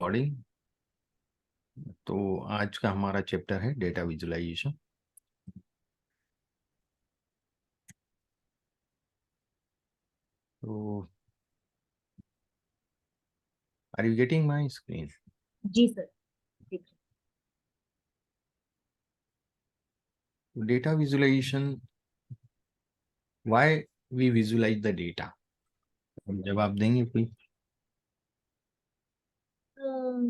Recording. तो आज का हमारा चैप्टर है डेटा विजुअलाइजेशन। तो are you getting my screen? जी सर, ठीक है। Data visualization, why we visualize the data. जवाब देंगे कोई? अम,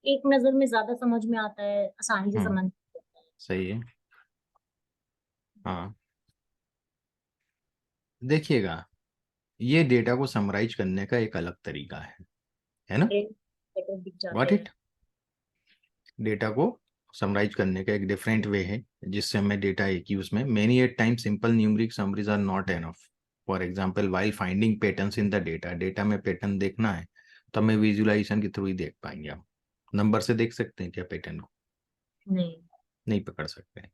एक नजर में ज्यादा समझ में आता है, आसानी से समझ में आता है। सही है। हाँ, देखिएगा, ये डेटा को समराइज करने का एक अलग तरीका है ना? ब्रेन पैटर्न दिख व्हाट जाते हैं। इट? डेटा को समराइज करने का एक डिफरेंट वे है जिससे हमें डेटा एक यूज में many at time simple numeric summaries are not enough. For example, while finding patterns in the data, data में पैटर्न देखना है तो हमें विजुअलाइजेशन के थ्रू ही देख पाएंगे। हम नंबर से देख सकते हैं क्या पैटर्न को? नहीं। नहीं पकड़ सकते हैं।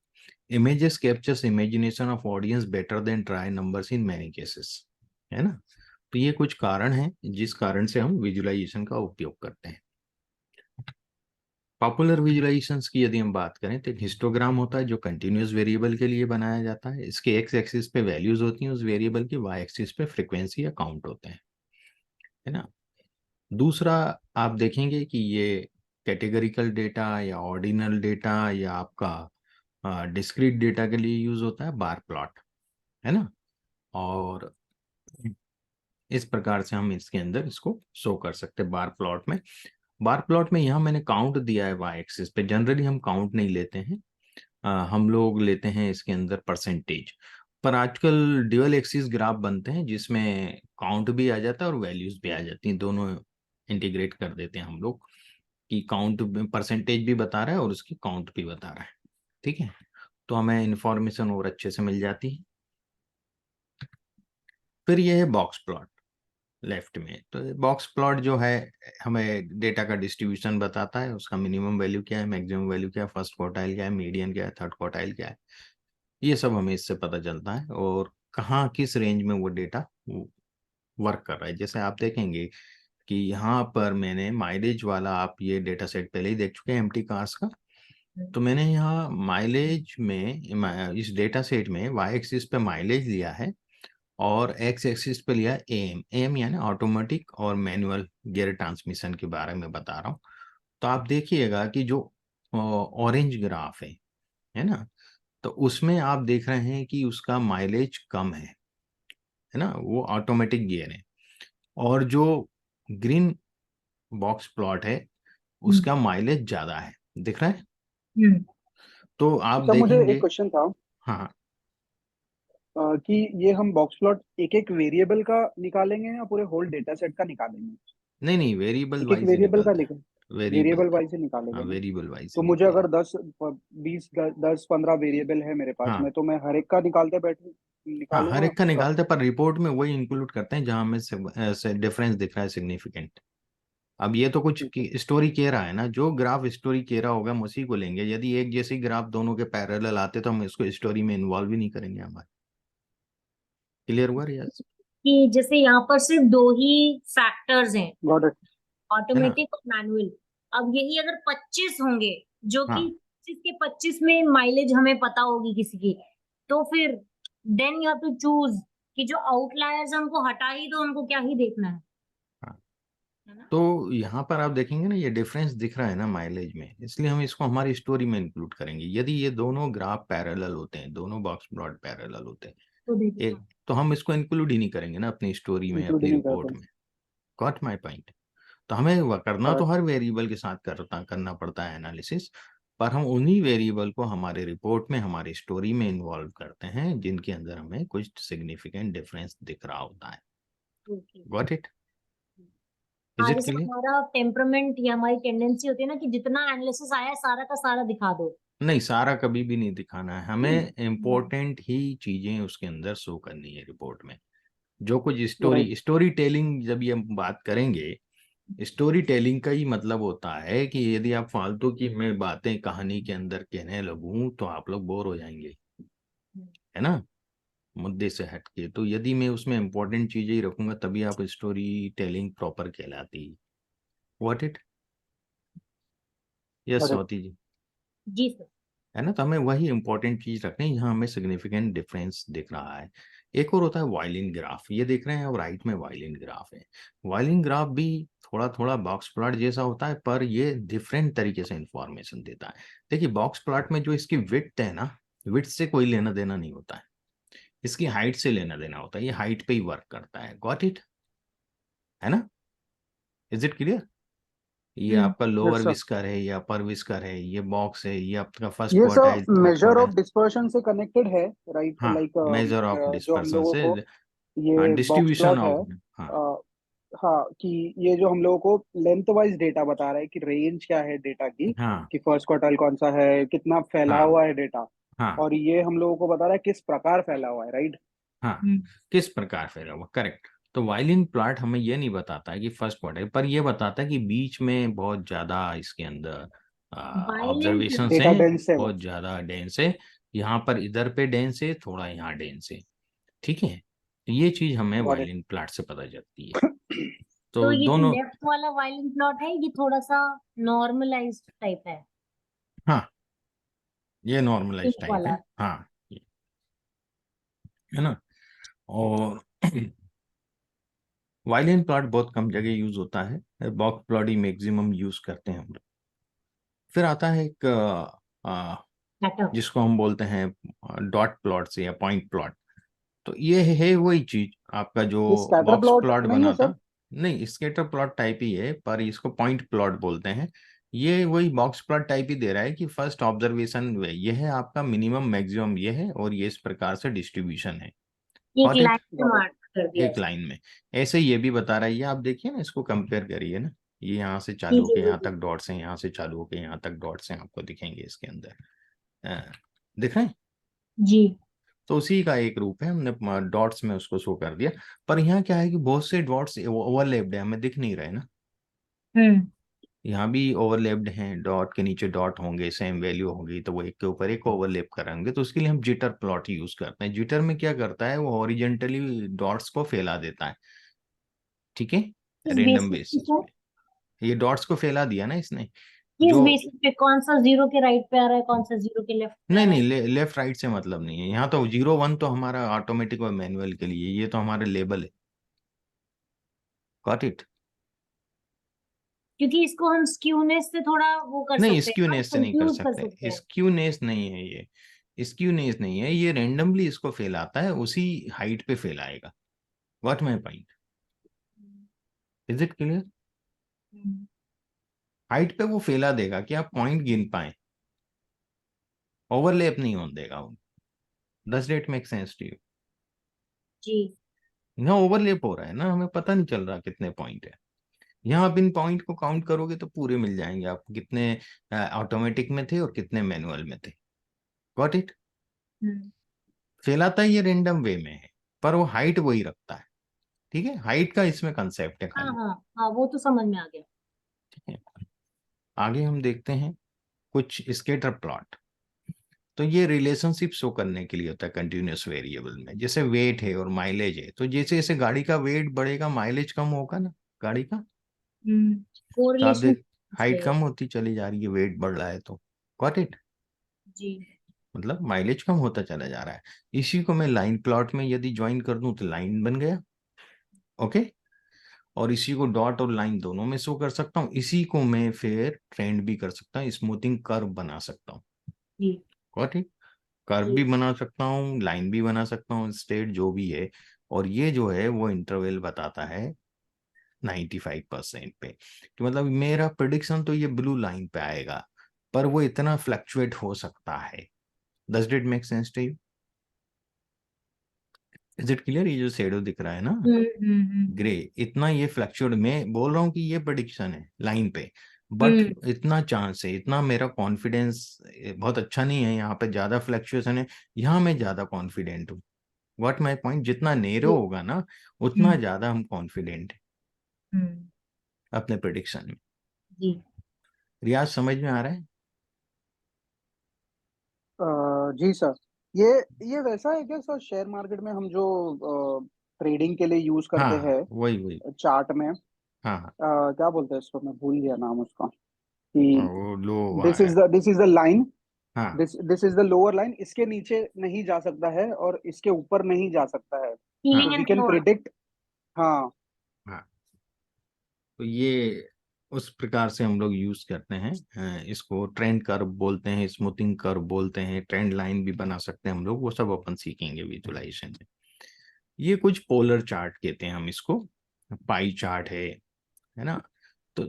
Images captures imagination of audience better than try numbers in many cases, है ना? तो ये कुछ कारण हैं जिस कारण से हम विजुअलाइजेशन का उपयोग करते हैं। पॉपुलर विजुअलाइजेशंस की यदि हम बात करें तो एक हिस्टोग्राम होता है जो कंटिन्यूअस वेरिएबल के लिए बनाया जाता है। इसके एक्स एक्सिस पे वैल्यूज होती हैं उस वेरिएबल की, वाई एक्सिस पे फ्रीक्वेंसी या काउंट होते हैं, है ना? दूसरा, आप देखेंगे कि ये कैटेगरिकल डेटा या ऑर्डिनल डेटा या आपका डिस्क्रीट डेटा के लिए यूज होता है बार प्लॉट, है ना? और इस प्रकार से हम इसके अंदर इसको शो कर सकते हैं बार प्लॉट में। बार प्लॉट में यहाँ मैंने काउंट दिया है वाई एक्सिस पे। जनरली हम काउंट नहीं लेते हैं, हम लोग लेते हैं इसके अंदर परसेंटेज। पर आजकल ड्यूअल एक्सिस ग्राफ बनते हैं जिसमें काउंट भी आ जाता है और वैल्यूज भी आ जाती हैं, दोनों इंटीग्रेट कर देते हैं हम लोग कि काउंट परसेंटेज भी बता रहा है और उसकी काउंट भी बता रहा है। ठीक है, तो हमें इंफॉर्मेशन और अच्छे से मिल जाती है। फिर ये है बॉक्स प्लॉट लेफ्ट में। तो बॉक्स प्लॉट जो है हमें डेटा का डिस्ट्रीब्यूशन बताता है, उसका मिनिमम वैल्यू क्या है, मैक्सिमम वैल्यू क्या है, फर्स्ट क्वार्टाइल क्या है, मीडियन क्या है, थर्ड क्वार्टाइल क्या है। ये सब हमें इससे पता चलता है और कहाँ किस रेंज में वो डेटा वर्क कर रहा है। जैसे आप देखेंगे कि यहाँ पर मैंने माइलेज वाला, आप ये डेटा सेट पहले ही देख चुके हैं एम्प्टी कार्स का। तो मैंने यहाँ माइलेज में इस डेटा सेट में वाई एक्सिस पे माइलेज लिया है और एक्स एक्सिस पे लिया एम। एम यानी ऑटोमेटिक और मैनुअल गियर ट्रांसमिशन के बारे में बता रहा हूँ। तो आप देखिएगा कि जो ऑरेंज ग्राफ है ना, तो उसमें आप देख रहे हैं कि उसका माइलेज कम है ना, वो ऑटोमेटिक गियर है। और जो ग्रीन बॉक्स प्लॉट है हम्म। उसका माइलेज ज्यादा है, दिख रहा है? हम्म। तो आप अच्छा, मुझे देखेंगे। एक क्वेश्चन था हाँ, कि ये हम बॉक्स प्लॉट एक एक वेरिएबल का निकालेंगे या पूरे होल डेटा सेट का निकालेंगे? नहीं नहीं, वेरिएबल एक एक वाइज ही वेरिएबल का निकलता है। वेरिएबल, वेरिएबल वाइज से निकालेंगे हाँ ना? वेरिएबल वाइज तो ही मुझे निकलेगा। अगर 10 20 10 15 वेरिएबल है मेरे पास हाँ में, तो मैं हर एक का निकालते बैठूं, हाँ, हर निकालूंगा एक का सब? निकालते हैं, पर रिपोर्ट में वही इंक्लूड करते हैं जहां में से डिफरेंस दिख रहा है सिग्निफिकेंट। अब ये तो कुछ ठीक है। स्टोरी कह रहा है ना, जो ग्राफ स्टोरी कह रहा होगा हम उसी को लेंगे। यदि एक जैसे ग्राफ दोनों के पैरेलल आते तो हम इसको स्टोरी में इन्वॉल्व ही नहीं करेंगे हमारे। क्लियर हुआ रियाज? कि जैसे यहाँ पर सिर्फ दो ही फैक्टर्स हैं, गॉट इट। है ना? ऑटोमेटिक और मैनुअल। अब यही अगर 25 होंगे, जो कि हाँ 25 के 25 में माइलेज हमें पता होगी किसी की, तो फिर then you have to choose कि जो आउटलायर्स हैं उनको हटा ही दो, उनको क्या ही देखना हाँ। है ना? तो यहाँ पर आप देखेंगे ना, ये डिफरेंस दिख रहा है ना माइलेज में, इसलिए हम इसको हमारी स्टोरी में इंक्लूड करेंगे। यदि ये दोनों ग्राफ पैरेलल होते हैं, दोनों बॉक्स प्लॉट पैरेलल होते हैं तो देखिए, एक, तो हम इसको इंक्लूड ही नहीं करेंगे ना अपनी स्टोरी में, इंक्लूड अपनी नहीं रिपोर्ट करते। में। Got my point? तो हमें करना तो करेक्ट। हर वेरिएबल के साथ करना पड़ता है एनालिसिस, पर हम उन्हीं वेरिएबल को हमारे रिपोर्ट में, हमारी स्टोरी में इन्वॉल्व करते हैं जिनके अंदर हमें कुछ सिग्निफिकेंट डिफरेंस दिख रहा होता है। ओके। Got it? इज हाँ, इट जैसे क्लियर? हमारा टेम्परामेंट या हमारी टेंडेंसी होती है ना कि जितना एनालिसिस आया है सारा का सारा दिखा दो। नहीं, सारा कभी भी नहीं दिखाना है हमें, हम्म। इम्पोर्टेंट ही चीजें उसके अंदर शो करनी है रिपोर्ट में। जो कुछ राइट। स्टोरी टेलिंग, जब ये हम बात करेंगे, स्टोरी टेलिंग का ही मतलब होता है कि यदि आप फालतू की मैं बातें कहानी के अंदर कहने लगूं तो आप लोग बोर हो जाएंगे, है ना, मुद्दे से हटके। तो यदि मैं उसमें इंपॉर्टेंट चीजें ही रखूंगा तभी आप स्टोरी टेलिंग प्रॉपर कहलाती है। What it? Yes Got it. Swati ji, जी सर। है ना? तो हमें वही इंपॉर्टेंट चीज रखनी है, यहाँ हमें सिग्निफिकेंट डिफरेंस दिख रहा है। एक और होता है वायलिन ग्राफ, ये देख रहे हैं अब राइट में वायलिन ग्राफ है। वायलिन ग्राफ भी थोड़ा थोड़ा बॉक्स प्लॉट जैसा होता है, पर ये डिफरेंट तरीके से इंफॉर्मेशन देता है। देखिए बॉक्स प्लॉट में जो इसकी विड्थ है ना, विड्थ से कोई लेना देना नहीं होता है, इसकी हाइट से लेना देना होता है, ये हाइट पे ही वर्क करता है। Got it? है ना? Is it clear? ये आपका लोअर Yes, sir. विस्कर है, ये अपर विस्कर है, ये बॉक्स है, ये आपका फर्स्ट ये क्वार्टाइल, सब third measure of quartile. Dispersion से कनेक्टेड है, राइट? हाँ, लाइक मेजर ऑफ जो हम डिस्पर्सन लोगों से, को हाँ, ये बॉक्स डिस्ट्रीब्यूशन प्लॉट है, ऑफ, हाँ हाँ, कि ये जो हम लोगों को लेंथ वाइज डेटा बता रहा है कि रेंज क्या है डेटा की, हाँ कि फर्स्ट क्वार्टाइल कौन सा है, कितना फैला हाँ हुआ है डेटा, हाँ और ये हम लोगों को बता रहा है किस प्रकार फैला हुआ है, राइट? हाँ, किस प्रकार फैला हुआ, करेक्ट। तो वायलिन प्लॉट हमें ये नहीं बताता है कि फर्स्ट क्वार्टाइल, पर ये बताता है कि बीच में बहुत ज्यादा इसके अंदर वायलेंट ऑब्जर्वेशन डेटा हैं, डेंस है वो। बहुत ज्यादा डेंस है, यहाँ पर इधर पे डेंस है, थोड़ा यहाँ डेंस है। ठीक है, तो ये चीज हमें गॉट इट। वायलिन प्लॉट से पता चलती है। तो तो ये जो दोनों, लेफ्ट वाला वायलेंट प्लॉट है ये थोड़ा सा नॉर्मलाइज्ड टाइप है, हाँ ये नॉर्मलाइज पिंक टाइप है, वाला। हाँ है ना? और वायलिन प्लॉट बहुत कम जगह यूज होता है, बॉक्स प्लॉट ही मैक्सिमम यूज करते हैं हम लोग। फिर आता है एक सेटअप। जिसको हम बोलते हैं डॉट प्लॉट से या पॉइंट प्लॉट। तो ये है वही चीज आपका जो ये स्कैटर बॉक्स प्लॉट प्लॉट नहीं है बना सर? था। नहीं, स्केटर प्लॉट टाइप ही है, पर इसको पॉइंट प्लॉट बोलते हैं। ये वही बॉक्स प्लॉट टाइप ही दे रहा है कि फर्स्ट ऑब्जर्वेशन ये है आपका, मिनिमम मैक्सिमम ये है, और ये इस प्रकार से डिस्ट्रीब्यूशन है। एक गॉट इट? लाइन में गॉट इट। मार्क कर दिया एक है। लाइन में। ऐसे ये भी बता रहा है, ये आप देखिए ना, इसको कंपेयर करिए ना, ये यहाँ से जी चालू जी होके जी यहाँ जी। तक डॉट्स हैं, यहाँ से चालू होके यहाँ तक डॉट्स हैं, आपको दिखेंगे इसके अंदर। दिख रहे हैं? जी। तो उसी का एक रूप है, हमने डॉट्स में उसको शो कर दिया। पर यहाँ क्या है कि बहुत से डॉट्स ओवरलैप्ड है, हमें दिख नहीं रहे ना। हम्म। यहाँ भी ओवरलैप्ड हैं, डॉट के नीचे डॉट होंगे, सेम वैल्यू होगी, तो वो एक के ऊपर एक ओवरलैप करेंगे, तो उसके लिए हम जिटर प्लॉट यूज करते हैं। जिटर में क्या करता है, वो हॉरिजेंटली डॉट्स को फैला देता है। ठीक है, किस रेंडम बेसिस पे बेसिस सर? पे। ये डॉट्स को फैला दिया ना इसने। किस जो, बेसिस पे कौन सा जीरो के राइट पे आ रहा है, कौन सा जीरो के लेफ्ट पे आ नहीं रहा नहीं, है? लेफ्ट राइट से मतलब नहीं है यहाँ तो। 0 1 तो हमारा ऑटोमेटिक और मैनुअल के लिए, ये तो हमारे लेबल है। Got it? क्योंकि इसको हम स्क्यूनेस से थोड़ा वो कर नहीं, सकते हैं ना, स्क्यूनेस से नहीं कर कंफ्यूज कर सकते सकते, हैं। स्क्यूनेस नहीं है ये, स्क्यूनेस नहीं है ये, रेंडमली इसको फैलाता है, उसी हाइट पे फैलाएगा। What my point? Is it clear? Hmm. Height पे वो फैला देगा कि आप पॉइंट गिन पाए, ओवरलैप नहीं होने देगा वो। Does it make sense to you? जी। यहाँ ओवरलैप हो रहा है ना, हमें पता नहीं चल रहा कितने पॉइंट है। यहाँ आप इन पॉइंट को काउंट करोगे तो पूरे मिल जाएंगे आपको, कितने ऑटोमेटिक में थे और कितने मैनुअल में थे। Got it? हम्म। फैलाता ही ये रेंडम वे में है, पर वो हाइट वही रखता है। ठीक है, हाइट का इसमें कंसेप्ट है हाँ खाली। हाँ हाँ, वो तो समझ में आ गया। ठीक है, आगे हम देखते हैं कुछ स्केटर प्लॉट। तो ये रिलेशनशिप शो करने के लिए होता है कंटिन्यूअस वेरिएबल में, जैसे वेट है और माइलेज है, तो जैसे जैसे गाड़ी का वेट बढ़ेगा माइलेज कम होगा ना गाड़ी का। तो आप कोरिलेशन देख, हाइट से। कम होती चली जा रही है, वेट बढ़ रहा है, तो गॉट इट? जी। मतलब माइलेज कम होता चला जा रहा है। इसी को मैं लाइन प्लॉट में यदि ज्वाइन कर दूं तो लाइन बन गया। ओके, और इसी को डॉट और लाइन दोनों में शो कर सकता हूँ, इसी को मैं फिर ट्रेंड भी कर सकता हूँ, स्मूथिंग कर्व बना सकता हूँ। जी। Got it? कर्व भी जी। बना सकता हूँ, लाइन भी बना सकता हूँ, स्ट्रेट जो भी है। और ये जो है वो इंटरवल बताता है 95% पे, तो मतलब मेरा प्रिडिक्शन तो ये ब्लू लाइन पे आएगा, पर वो इतना फ्लक्चुएट हो सकता है। Does it make sense to you? Is it clear? ये जो शेडो दिख रहा है ना, ग्रे, इतना ये फ्लक्चुएट, मैं बोल रहा हूँ कि ये प्रिडिक्शन है लाइन पे, बट हम्म। इतना चांस है, इतना मेरा कॉन्फिडेंस बहुत अच्छा नहीं है, यहाँ पे ज्यादा फ्लक्चुएशन है, यहाँ मैं ज्यादा कॉन्फिडेंट हूँ। व्हाट माई पॉइंट, जितना नेरो जी। होगा ना उतना हम्म। ज्यादा हम कॉन्फिडेंट है हम्म। अपने प्रिडिक्शन में। जी। रियाज समझ में आ रहा है? जी सर। ये ये वैसा है क्या सर, शेयर मार्केट में हम जो ट्रेडिंग के लिए यूज करते हाँ हैं वही वही। चार्ट में, हाँ हाँ, क्या बोलते हैं इसको, मैं भूल गया नाम उसका, कि वो लो दिस इज द लाइन, हाँ this is the lower line, इसके नीचे नहीं जा सकता है और इसके ऊपर नहीं जा सकता है, तो सीलिंग हाँ we and can floor. Predict. हाँ। हाँ, तो ये उस प्रकार से हम लोग यूज करते हैं। इसको ट्रेंड कर्व बोलते हैं, स्मूथिंग कर्व बोलते हैं, ट्रेंड लाइन भी बना सकते हैं हम लोग, वो सब अपन सीखेंगे विजुअलाइजेशन में। ये कुछ पोलर चार्ट कहते हैं हम इसको, पाई चार्ट है ना। तो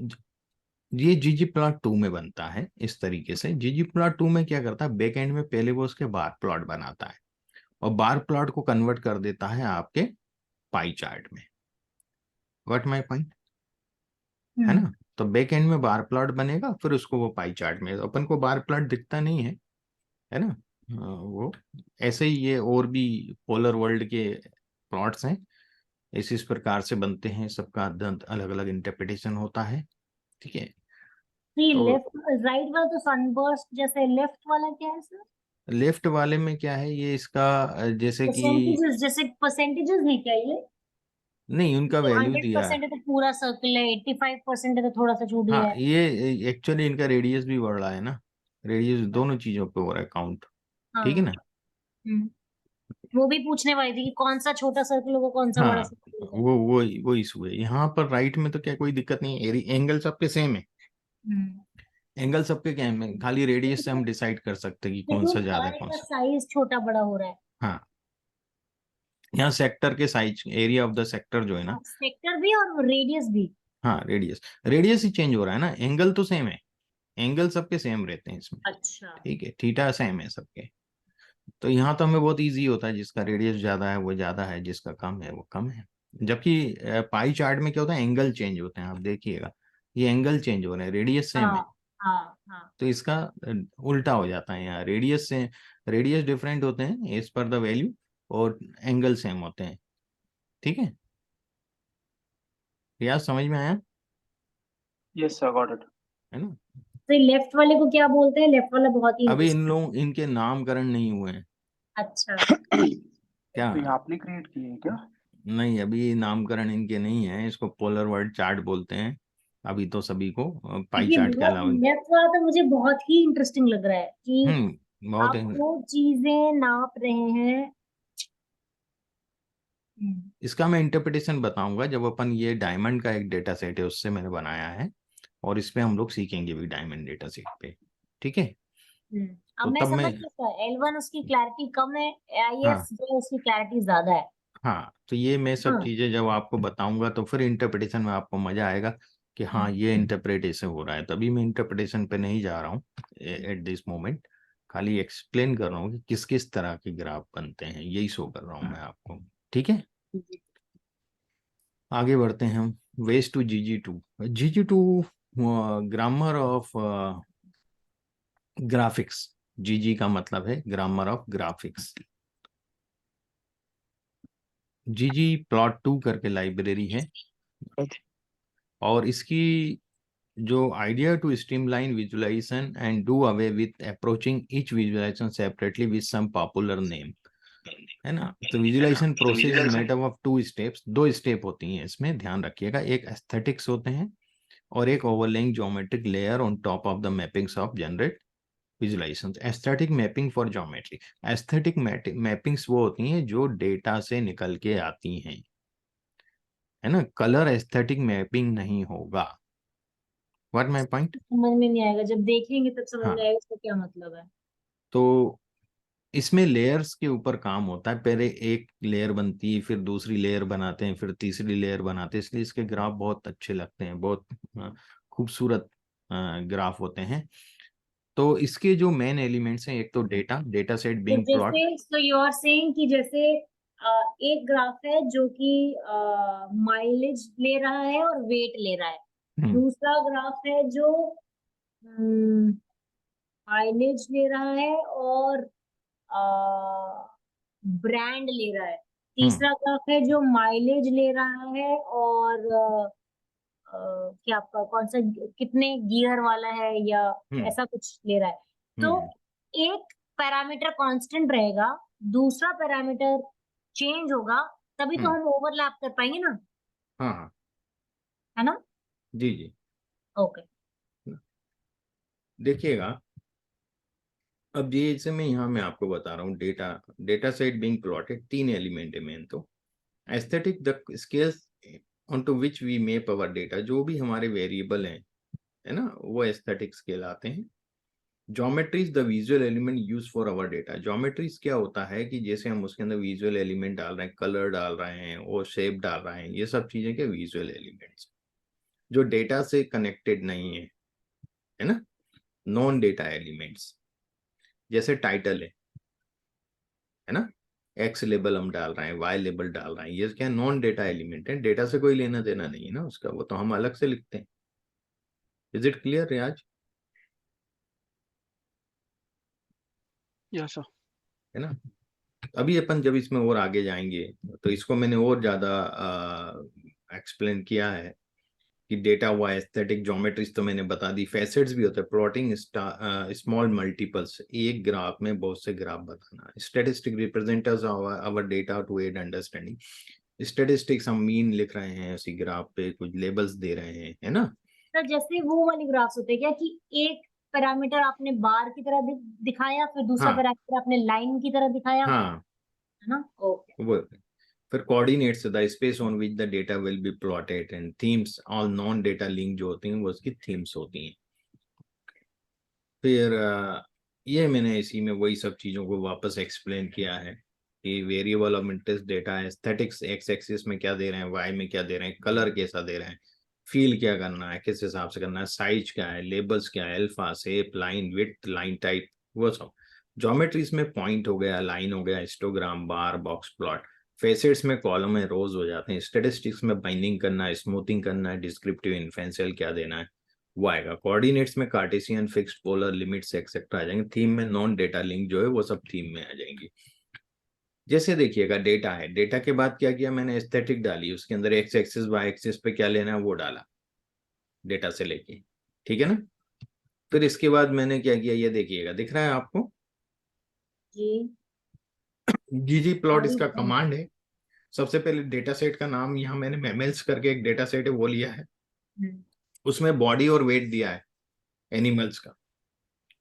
ये ggplot2 में बनता है इस तरीके से। ggplot2 में क्या करता है, बैक एंड में पहले वो उसके बार प्लॉट बनाता है और बार प्लॉट को कन्वर्ट कर देता है आपके पाई चार्ट में। व्हाट माय पॉइंट, है ना। तो बैक एंड में बार प्लॉट बनेगा, फिर उसको वो पाई चार्ट में, अपन को बार प्लॉट दिखता नहीं है ना। वो ऐसे ही ये और भी पोलर वर्ल्ड के प्लॉट्स हैं, इस प्रकार से बनते हैं, सबका अलग अलग इंटरप्रिटेशन होता है। ठीक है, तो ये तो लेफ्ट राइट वाला तो सनबर्स्ट जैसे, लेफ्ट वाला क्या है सर? लेफ्ट वाले में क्या है, ये इसका जैसे कि परसेंटेजेस, जैसे परसेंटेजेस है क्या ये? नहीं, उनका तो वैल्यू दिया है। 100% है तो पूरा सर्कल है, 85% है तो थोड़ा सा छूट गया हाँ, है। ये एक्चुअली इनका रेडियस भी बढ़ रहा है ना, रेडियस दोनों चीजों पे हो रहा है काउंट। ठीक है हाँ। ना। हम्म। वो भी पूछने वाली थी कि कौन सा छोटा सर्कल होगा, कौन सा बड़ा हाँ, सर्कल होगा। वो इशू है यहाँ पर। राइट में तो क्या कोई दिक्कत नहीं है, एंगल सबके सेम है, हम्म। एंगल सबके क्या है, खाली रेडियस से हम डिसाइड कर सकते हैं कि कौन सा लेकिन ज्यादा हर है एक कौन का सा। साइज छोटा बड़ा हो रहा है। हाँ, यहाँ सेक्टर के size, area of the sector जो है ना। सेक्टर भी और रेडियस भी। हाँ, रेडियस रेडियस ही चेंज हो रहा है ना, एंगल तो सेम है, एंगल सबके सेम रहते हैं इसमें। अच्छा। ठीक है, थीटा सेम है सबके। तो यहाँ तो हमें बहुत इजी होता है, जिसका रेडियस ज्यादा है वो ज्यादा है, जिसका कम है वो कम है। जबकि पाई चार्ट में क्या होता है, एंगल चेंज होते हैं, आप देखिएगा ये एंगल चेंज हो रहे हैं, रेडियस सेम है। हाँ हाँ हाँ। तो इसका उल्टा हो जाता है, यहाँ रेडियस से रेडियस डिफरेंट होते हैं एज पर द वैल्यू, और एंगल सेम होते हैं। ठीक है, रियाज समझ में आया, यस सर, गॉट इट। है ना। तो लेफ्ट वाले को क्या बोलते हैं? लेफ्ट वाला बहुत ही अभी इन इंटरेस्टिंग। लोग इनके नामकरण नहीं हुए हैं अच्छा। क्या। तो ये आपने क्रिएट किए हैं क्या? नहीं, अभी नामकरण इनके नहीं है, इसको पोलर वर्ड चार्ट बोलते हैं अभी तो सभी को, पाई देखिए, चार्ट के अलावा। लेफ्ट वाला तो मुझे बहुत ही इंटरेस्टिंग लग रहा है कि बहुत आप है। वो चीजें नाप रहे हैं। हम्म। इसका मैं इंटरप्रिटेशन बताऊंगा जब अपन, ये डायमंड का एक डेटा सेट है उससे मैंने बनाया है, और इस पे हम लोग सीखेंगे भी डायमंड डेटा सेट पे। ठीक है, अब तो मैं तब मैं, समझ सकता है, L1 उसकी क्लैरिटी कम है, हाँ IS जो है उसकी क्लैरिटी ज्यादा है। हाँ, तो ये मैं सब हाँ। चीजें जब आपको बताऊंगा तो फिर इंटरप्रिटेशन में आपको मजा आएगा कि हाँ ये इंटरप्रिटेशन हो रहा है। तभी मैं इंटरप्रिटेशन पे नहीं जा रहा हूँ एट दिस मोमेंट, खाली एक्सप्लेन कर रहा हूँ कि किस किस तरह के ग्राफ बनते हैं, यही शो कर रहा हूँ मैं आपको। ठीक है, आगे बढ़ते हैं हम। Ways to GG2 grammar of graphics. GG का मतलब है ग्रामर ऑफ ग्राफिक्स। ggplot2 करके लाइब्रेरी है, और इसकी जो idea to streamline visualization and do away with approaching each visualization separately with some popular name, है ना। तो visualization process made up of 2 steps, 2 step होती हैं इसमें, ध्यान रखिएगा। एक एस्थेटिक्स होते हैं और एक overlaying geometric layer on top of the mappings of generate visualization. Aesthetic mapping for geometry, aesthetic mappings वो होती हैं जो डेटा से निकल के आती हैं, है ना। कलर एस्थेटिक मैपिंग नहीं होगा। What my point. समझ में नहीं आएगा, जब देखेंगे तब समझ में हाँ, आएगा इसका क्या मतलब है। तो इसमें लेयर्स के ऊपर काम होता है, पहले एक लेयर बनती है, फिर दूसरी लेयर बनाते हैं, फिर तीसरी लेयर बनाते हैं, इसलिए इसके ग्राफ बहुत अच्छे लगते हैं, बहुत खूबसूरत ग्राफ होते हैं। तो इसके जो मेन एलिमेंट्स हैं, एक तो डेटा, डेटा सेट तो बीइंग प्लॉट। जैसे, सो यू आर सेइंग कि जैसे एक ग्राफ है जो कि माइलेज ले रहा है और वेट ले रहा है। दूसरा ग्राफ है जो माइलेज ले रहा है और ब्रांड ले रहा है। तीसरा ग्राफ है जो माइलेज ले रहा है और क्या आपका कौन सा, कितने गियर वाला है या ऐसा कुछ ले रहा है। तो एक पैरामीटर कांस्टेंट रहेगा, दूसरा पैरामीटर चेंज होगा, तभी तो हम ओवरलैप कर पाएंगे ना। हाँ हाँ, है ना? जी जी। ओके। देखिएगा, अब ये जैसे मैं आपको बता रहा हूँ, data set being plotted, 3 element है मेन। तो aesthetic, the scales on to which we map our data, जो भी हमारे वेरिएबल हैं, है ना, वो एस्थेटिक स्केल आते हैं। Geometries the visual element use for our data. Geometries क्या होता है कि जैसे हम उसके अंदर विजुअल एलिमेंट डाल रहे हैं, कलर डाल रहे हैं और शेप डाल रहे हैं, ये सब चीजें के विजुअल एलिमेंट्स जो डेटा से कनेक्टेड नहीं है ना, नॉन डेटा एलिमेंट्स। जैसे टाइटल है ना, एक्स लेबल हम डाल रहे हैं, वाई लेबल डाल रहे हैं, ये क्या नॉन डेटा एलिमेंट है, डेटा से कोई लेना देना नहीं है ना उसका, वो तो हम अलग से लिखते हैं। Is it clear Riyaz? Yes sir. है ना। अभी अपन जब इसमें और आगे जाएंगे तो इसको मैंने और ज्यादा एक्सप्लेन किया है कि डेटा हुआ, एस्थेटिक, ज्योमेट्रीज तो मैंने बता दी, फैसेट्स भी होता है, प्लॉटिंग स्मॉल मल्टीपल्स, एक ग्राफ में बहुत से ग्राफ बताना, statistic representers our data to aid understanding. Statistics हम मीन लिख रहे हैं उसी ग्राफ पे, कुछ लेबल्स दे रहे हैं, है ना। सर जैसे वो वाली ग्राफ्स होते हैं क्या कि एक पैरामीटर आपने बार की तरह दिखाया, फिर दूसरा हाँ पैरामीटर आपने लाइन की तरह दिखाया, हाँ, है ना? ओके। वो फिर coordinates, the space on which the data will be plotted, and themes, all non data link जो होती हैं वो उसकी थीम्स होती हैं। फिर ये मैंने इसी में वही सब चीज़ों को वापस एक्सप्लेन किया है कि वेरिएबल ऑफ इंटरेस्ट डेटा है, एस्थेटिक्स एक्स एक्सिस में क्या दे रहे हैं, वाई में क्या दे रहे हैं, कलर कैसा दे रहे हैं, फील क्या करना है, किस हिसाब से करना है, साइज क्या है, लेबल्स क्या है, alpha, shape, line width, line type, वो सब। ज्योमेट्रीज में पॉइंट हो गया, लाइन हो गया, हिस्टोग्राम, बार, बॉक्स प्लॉट। फेसेट्स में कॉलम है, रोज हो जाते हैं। स्टेटिस्टिक्स में बाइंडिंग करना है, स्मूथिंग करना है, डिस्क्रिप्टिव, इन्फेंशियल क्या देना है, वो आएगा। कोऑर्डिनेट्स में cartesian, fixed, polar, limits etcetera आ जाएंगे। थीम में नॉन डेटा लिंक जो है वो सब थीम में आ जाएंगी। जैसे देखिएगा, डेटा है, डेटा के बाद क्या किया मैंने, एस्थेटिक डाली, उसके अंदर एक्स एक्सिस वाई एक्सिस पे क्या लेना है वो डाला डेटा से लेके, ठीक है ना। फिर इसके बाद मैंने क्या किया, ये देखिएगा, दिख रहा है आपको, जी। जीजी प्लॉट और इसका कमांड है। सबसे पहले डेटा सेट का नाम यहाँ मैंने मेमल्स करके एक डेटा सेट है वो लिया है, उसमें बॉडी और वेट दिया है एनिमल्स का,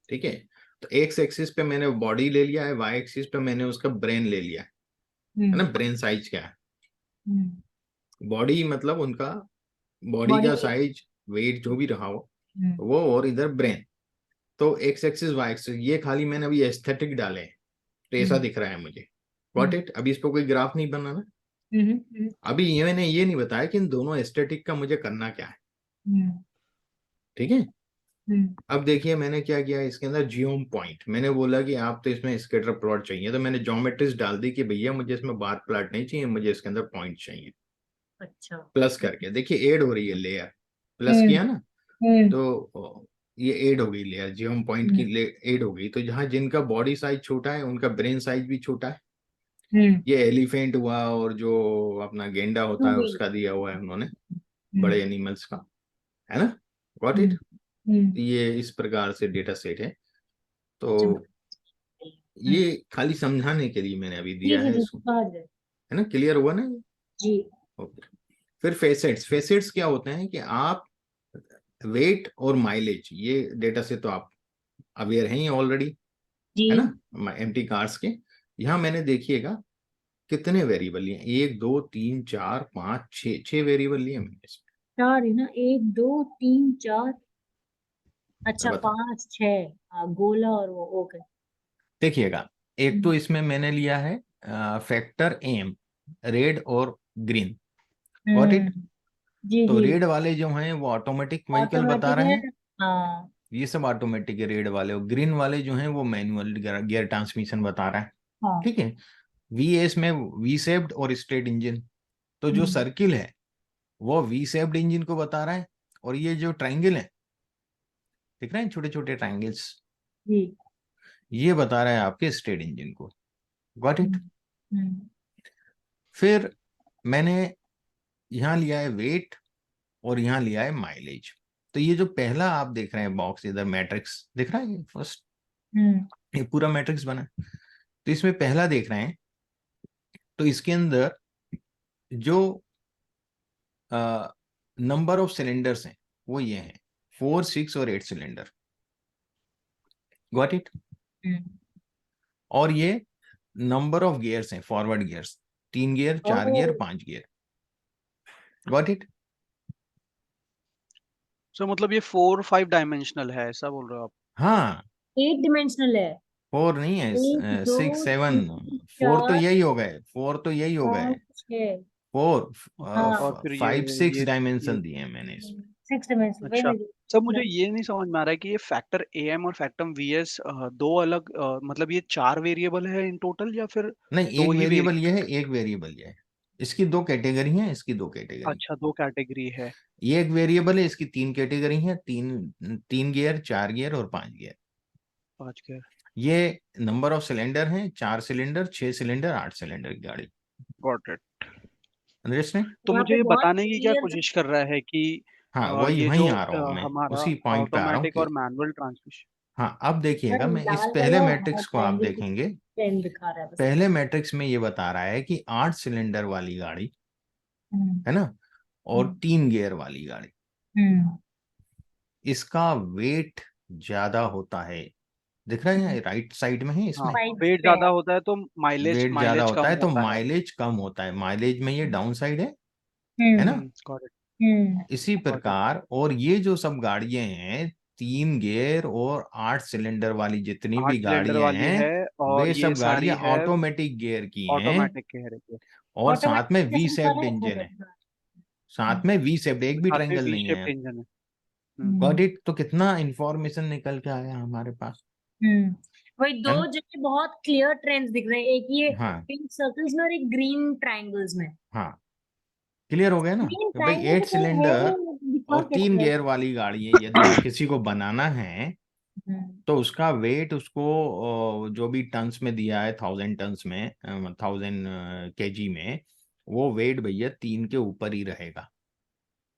ठीक है। तो एक्स एक्सिस पे मैंने बॉडी ले लिया है, वाई एक्सिस पे मैंने उसका ब्रेन ले लिया है ना। ब्रेन साइज क्या है, बॉडी मतलब उनका बॉडी बॉडी का वेट। साइज, वेट जो भी रहा हो वो, और इधर ब्रेन। तो एक्स एक्सिस वाई एक्सिस ये खाली मैंने अभी एस्थेटिक डाले हैं, तो ऐसा दिख रहा है मुझे। Got it? अभी इस पर कोई ग्राफ नहीं बनाना। अभी ये मैंने ये नहीं बताया कि इन दोनों एस्थेटिक का मुझे करना क्या है, ठीक है। अब देखिए मैंने क्या किया, इसके अंदर जियोम पॉइंट, मैंने बोला कि आप तो इसमें स्कैटर प्लॉट चाहिए, तो मैंने ज्योमेट्रिक्स डाल दी कि भैया मुझे इसमें बार प्लॉट नहीं चाहिए, मुझे इसके अंदर पॉइंट चाहिए। अच्छा। प्लस करके देखिए ऐड हो रही है लेयर, प्लस किया ना, तो ये ऐड हो गई लेयर, जियोम पॉइंट की ऐड हो गई। तो जहाँ जिनका बॉडी साइज छोटा है उनका ब्रेन साइज भी छोटा है। ये एलिफेंट हुआ, और जो अपना गेंडा होता है उसका दिया हुआ है उन्होंने, बड़े एनिमल्स का, है ना। Got it? ये इस प्रकार से डेटा सेट है। तो ये खाली समझाने के लिए मैंने अभी जी दिया जी है जी, इसको, समझ गए। है ना, क्लियर हुआ ना। जी। ओके। फिर फेसेट्स, फेसेट्स क्या होते हैं कि आप वेट और माइलेज, ये डेटा से तो आप अवेयर हैं ही ऑलरेडी, जी। है ना, एम्प्टी कार्स के। यहाँ मैंने देखिएगा कितने वेरिएबल लिए, 1 2 3 4 5 6 वेरिएबल लिए मैंने इसमें। चार है ना, 1 2 3 4। अब अच्छा, बताओ, 5 6, गोला और वो, ओके। देखिएगा, एक तो इसमें मैंने लिया है फैक्टर एम, रेड और ग्रीन। Got it? जी तो जी। रेड वाले जो हैं वो ऑटोमेटिक व्हीकल बता ऑटोमेटिक रहे है। हैं, हाँ। ये सब ऑटोमेटिक है रेड वाले, और ग्रीन वाले जो हैं वो मैनुअल गियर ट्रांसमिशन बता रहा है, हाँ। ठीक है। वी एस में वी शेप्ड और स्ट्रेट इंजन, तो जो हम्म, सर्किल है वो वी शेप्ड इंजन को बता रहा है, और ये जो ट्राइंगल है, दिख रहे हैं छोटे छोटे ट्राइंगल्स, जी। ये बता रहा है आपके स्ट्रेट इंजन को। Got it? हम्म, हम्म, फिर मैंने यहाँ लिया है वेट, और यहाँ लिया है माइलेज। तो ये जो पहला आप देख रहे हैं बॉक्स इधर, मैट्रिक्स दिख रहा है, ये फर्स्ट, हम्म, ये पूरा मैट्रिक्स बना है। तो इसमें पहला देख रहे हैं, तो इसके अंदर जो नंबर ऑफ सिलेंडर्स हैं वो ये हैं 4, 6 और 8 सिलेंडर, गॉट इट। और ये नंबर ऑफ गियर्स हैं, forward gears 3 gear, 4 gear, 5 gear, got it. So मतलब ये 4-5 डायमेंशनल है, ऐसा बोल रहे हो आप? हाँ 8 डिमेंशनल है। 4 नहीं है, 1 2 6 7, 3 4 तो 4 यही हो गए, 4 तो यही हो गए, 5 6 4 हाँ। और फिर 5 6 ये डायमेंशन दिए हैं मैंने इसमें। 6 डिमेंशनल अच्छा। वही सर मुझे ये नहीं समझ में आ रहा है कि ये फैक्टर एएम और फैक्टर वीएस दो अलग मतलब ये 4 वेरिएबल है इन टोटल या फिर नहीं, दो एक ही वेरिएबल ये है, एक वेरिएबल ये है। इसकी 2 कैटेगरी हैं, इसकी 2 कैटेगरी। अच्छा, 2 कैटेगरी है। ये एक वेरिएबल है, इसकी 3 कैटेगरी है, 3 गियर, 4 गियर और 5 गियर। 5 के। ये नंबर ऑफ सिलेंडर हैं, 4 सिलेंडर, 6 सिलेंडर, 8 सिलेंडर की गाड़ी। Got it. अंडरस्टैंड? तो वहाँ मुझे पे ये बहुत बताने की क्या क्लियर कोशिश कर रहा है कि हाँ वही ये वहीं जो आ रहा हूँ मैं, हमारा उसी पॉइंट पे आ रहा हूँ ऑटोमेटिक कि और मैनुअल ट्रांसमिशन। हाँ अब देखिएगा, मैं इस लाल पहले वाला मैट्रिक्स को आप ट्रेंड देखेंगे, ट्रेंड दिखा रहा है बस। पहले मैट्रिक्स में ये बता रहा है कि 8 सिलेंडर वाली गाड़ी है ना, और 3 गियर वाली गाड़ी, इसका वेट ज्यादा होता है। दिख रहा है राइट साइड में है हाँ, इसमें, Sides वेट पे है। ज्यादा होता है तो माइलेज वेट ज्यादा माइलेज होता कम है तो होता है। माइलेज कम होता है, माइलेज में ये डाउन साइड है ना। Got it. इसी प्रकार और ये जो सब गाड़ियां हैं 3 गियर और 8 सिलेंडर वाली जितनी 8 भी सिलेंडर गाड़ियां वाली हैं, है और वे ये सब सारी गाड़ियां है ऑटोमेटिक गियर की हैं, ऑटोमेटिक कह रहे थे। और साथ में ऑटोमेटिक वी जैसे दिखा शेप्ड रहा इंजन है, है। साथ में वी शेप्ड, एक भी साथ में ट्रायंगल वी नहीं शेप्ड है। इंजन है। Got it. तो कितना इंफॉर्मेशन निकल के आया हमारे पास, वही है 2 ना। जगह बहुत क्लियर ट्रेंड्स दिख रहे हैं, एक ये हाँ पिंक सर्कल्स में और एक ग्रीन ट्रायंगल्स में। हाँ क्लियर हो गया ना ग्रीन कि भाई ट्रायंगल 8 में तो है सिलेंडर नहीं, दिखा और 3 कैसे रहा गियर वाली गाड़ी है, यदि किसी को बनाना है है? तो उसका वेट उसको जो भी टन्स में दिया है, 1000 टन्स में, 1000 kg में, वो वेट भैया 3 के ऊपर ही रहेगा,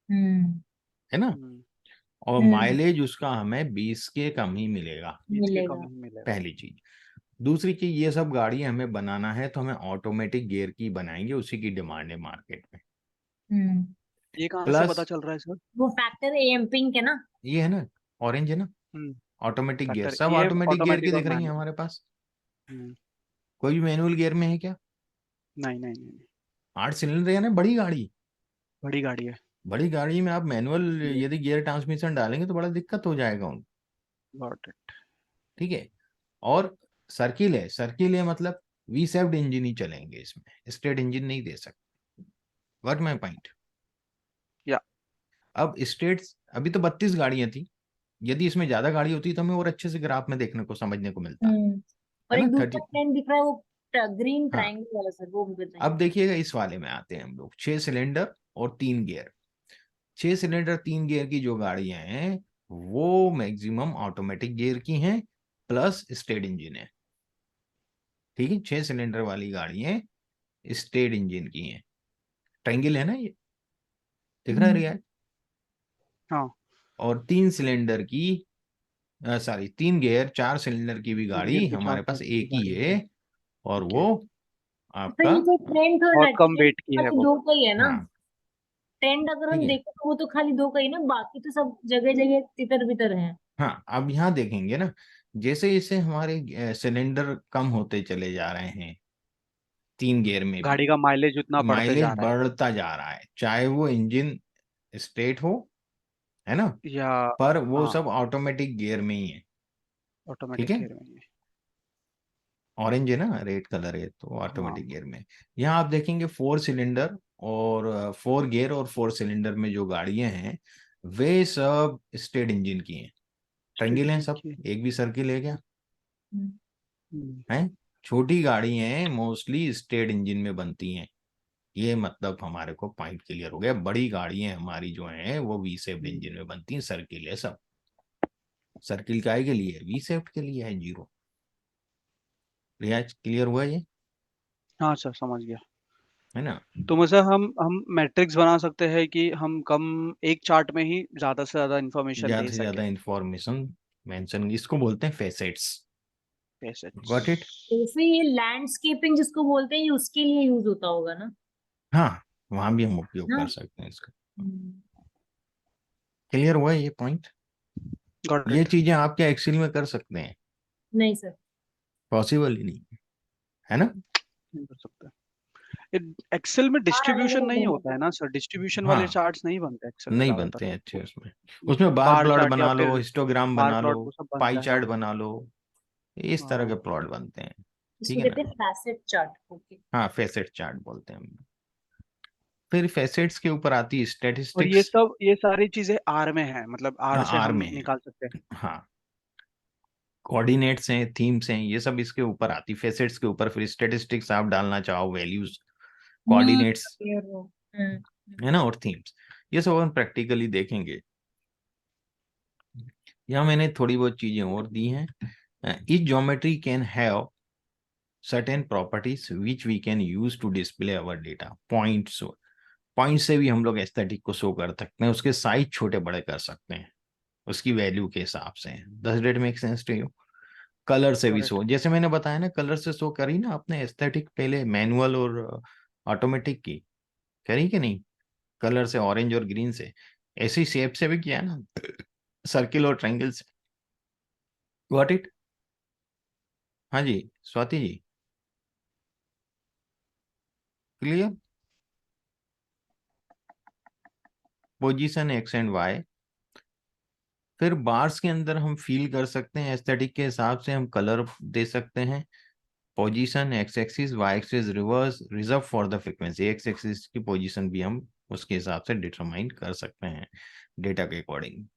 है ना। और माइलेज उसका हमें 20 के कम ही मिलेगा, 20 के मिलेगा। कम ही मिलेगा। पहली चीज। दूसरी चीज, ये सब गाड़ी हमें बनाना है तो हमें ऑटोमेटिक गियर की बनाएंगे, उसी की डिमांड है मार्केट में। ये कहाँ से प्लस पता चल रहा है सर? वो फैक्टर एम पिंक है ना। ये है ना, ऑरेंज है ना, हम्म ऑटोमेटिक गियर, फैक्टर सब ये ऑटोमेटिक गियर की ऑटोमेटिक और दिख रही है मैनुअल। हमारे पास। कोई भी मैनुअल गियर में है क्या? नहीं नहीं नहीं, 8 सिलेंडर यानी बड़ी गाड़ी, बड़ी गाड़ी है। बड़ी गाड़ी में आप मैनुअल यदि गियर ट्रांसमिशन डालेंगे तो बड़ा दिक्कत हो जाएगा उनको, गॉट इट। ठीक है। और सर्किल है, सर्किल है मतलब वी शेप्ड इंजन ही चलेंगे इसमें, स्ट्रेट इंजन नहीं दे सकते, व्हाट माय पॉइंट। या अब स्ट्रेट, अभी तो 32 गाड़ियां थी, यदि इसमें ज्यादा गाड़ी होती तो हमें और अच्छे से ग्राफ में देखने को समझने को मिलता, और है एक ना। दूसरा 30, ट्रेंड दिख रहा है वो ग्रीन हाँ। ट्रायंगल वाला सर, वो भी बताइए। अब देखिएगा इस वाले में आते हैं हम लोग, 6 सिलेंडर और 3 गियर। 6 सिलेंडर 3 गियर की जो गाड़ियां हैं वो मैक्सिमम ऑटोमेटिक गियर की हैं, प्लस स्टेट इंजन है, ठीक है। 6 सिलेंडर वाली गाड़ियां स्टेट इंजन की हैं, ट्रायंगल है ना ये, दिख रहा है रिया। हाँ, और 3 सिलेंडर की, सॉरी 3 गियर 4 सिलेंडर की भी 3 गियर गाड़ी की 4 हमारे पास सिलेंडर की एक ही गाड़ी है, है। और ठीक वो है, तो आपका ये जो ट्रेंड थोड़ा बहुत कम ट्रेंड वेट की है खाली वो। 2 का ही है ना। हाँ ट्रेंड अगर ठीक हम है। देखें तो वो तो खाली 2 का ही ना, बाकी तो सब जगह जगह तितर बितर हैं। हाँ अब यहाँ देखेंगे ना, जैसे जैसे हमारे सिलेंडर कम होते चले जा रहे हैं 3 गियर में भी, गाड़ी का माइलेज उतना बढ़ते माइलेज जा रहा है। बढ़ता जा रहा है, चाहे वो इंजन स्ट्रेट हो, है ना, या पर वो हाँ, सब ऑटोमेटिक गियर में ही है, ठीक ऑटोमेटिक है। गियर में ही है। ऑरेंज है ना, रेड कलर है तो हाँ, ऑटोमेटिक गियर में। यहाँ आप देखेंगे 4 सिलेंडर और 4 गियर और 4 सिलेंडर में जो गाड़ियां हैं वे सब स्टेट इंजन की हैं, स्टेट ट्रायंगल हैं इंजन सब, की। एक भी सर्किल है क्या, हम्म, है। छोटी गाड़ी हैं मोस्टली स्टेट इंजन में बनती हैं, ये मतलब हमारे को पॉइंट क्लियर हो गया। बड़ी गाड़ियां हमारी जो हैं वो वी शेप्ड इंजन में बनती हैं, सर्किल है सब। सर्किल काय के लिए, वी शेप्ड के लिए है, जीरो। रियाज क्लियर हुआ ये, हाँ सर, समझ गया। है ना। तो मतलब हम मैट्रिक्स बना सकते हैं कि हम कम एक चार्ट में ही ज्यादा से ज्यादा इंफॉर्मेशन ज्यादा दे से सके। ज्यादा इंफॉर्मेशन मेंशन, इसको बोलते हैं फेसेट्स, ऐसे। Got it. तो फिर ये लैंडस्केपिंग जिसको बोलते हैं, ये उसके लिए यूज होता होगा ना। हाँ वहां भी हम उपयोग ना कर सकते हैं इसका। क्लियर हुआ ये पॉइंट? गॉट ये इट। चीजें आपके एक्सेल में कर सकते हैं, नहीं सर। पॉसिबल ही नहीं है ना? नहीं कर सकते। एक्सेल में डिस्ट्रीब्यूशन नहीं नहीं होता है ना सर, डिस्ट्रीब्यूशन वाले हाँ, चार्ट्स नहीं बनते एक्सेल में नहीं ज्यादातर। बनते हैं अच्छे उसमें। उसमें बार बार प्लॉट चार्ट या बना लो, फिर हिस्टोग्राम बार बना लो, प्लॉट वो सब पाई बनता है, चार्ट हाँ। बना लो, इस तरह के हाँ। प्लॉट बनते हैं। ठीक इसको है ना? कहते हैं फैसेट चार्ट। ओके। हाँ, फेसेट चार्ट बोलते हैं हम। फिर फेसेट्स के ऊपर आती है और स्टैटिस्टिक्स। ये सारी चीजें आर में है, मतलब आर से आर हम में है, निकाल सकते हैं। हाँ। कोऑर्डिनेट्स हैं, थीम्स हैं, ये सब इसके ऊपर आती, फेसेट्स के ऊपर। फिर स्टैटिस्टिक्स आप डालना चाहो, वैल्यूज, कोऑर्डिनेट्स, clear हो। है ना, और थीम्स, ये सब हम प्रैक्टिकली देखेंगे। यहाँ मैंने थोड़ी बहुत चीजें और दी हैं। each geometry can have certain properties which we can use to display our data. Points, point से भी हम लोग एस्थेटिक को शो कर सकते हैं, उसके साइज छोटे बड़े कर सकते हैं उसकी वैल्यू के हिसाब से। Does it make sense to you? Colour से भी करेक्ट। शो, जैसे मैंने बताया ना, कलर से शो करी ना आपने एस्थेटिक, पहले मैनुअल और ऑटोमेटिक की करी कि नहीं? कलर से, ऑरेंज और ग्रीन से, ऐसी शेप से भी किया ना, सर्किल और ट्रायंगल से। Got it? हाँ जी स्वाति जी, clear? Position X and Y. फिर बार्स के अंदर हम फील कर सकते हैं, एस्थेटिक के हिसाब से हम कलर दे सकते हैं। Position x axis, y axis reverse, reserve for the frequency. X axis की पोजीशन भी हम उसके हिसाब से डिटरमाइन कर सकते हैं डेटा के according.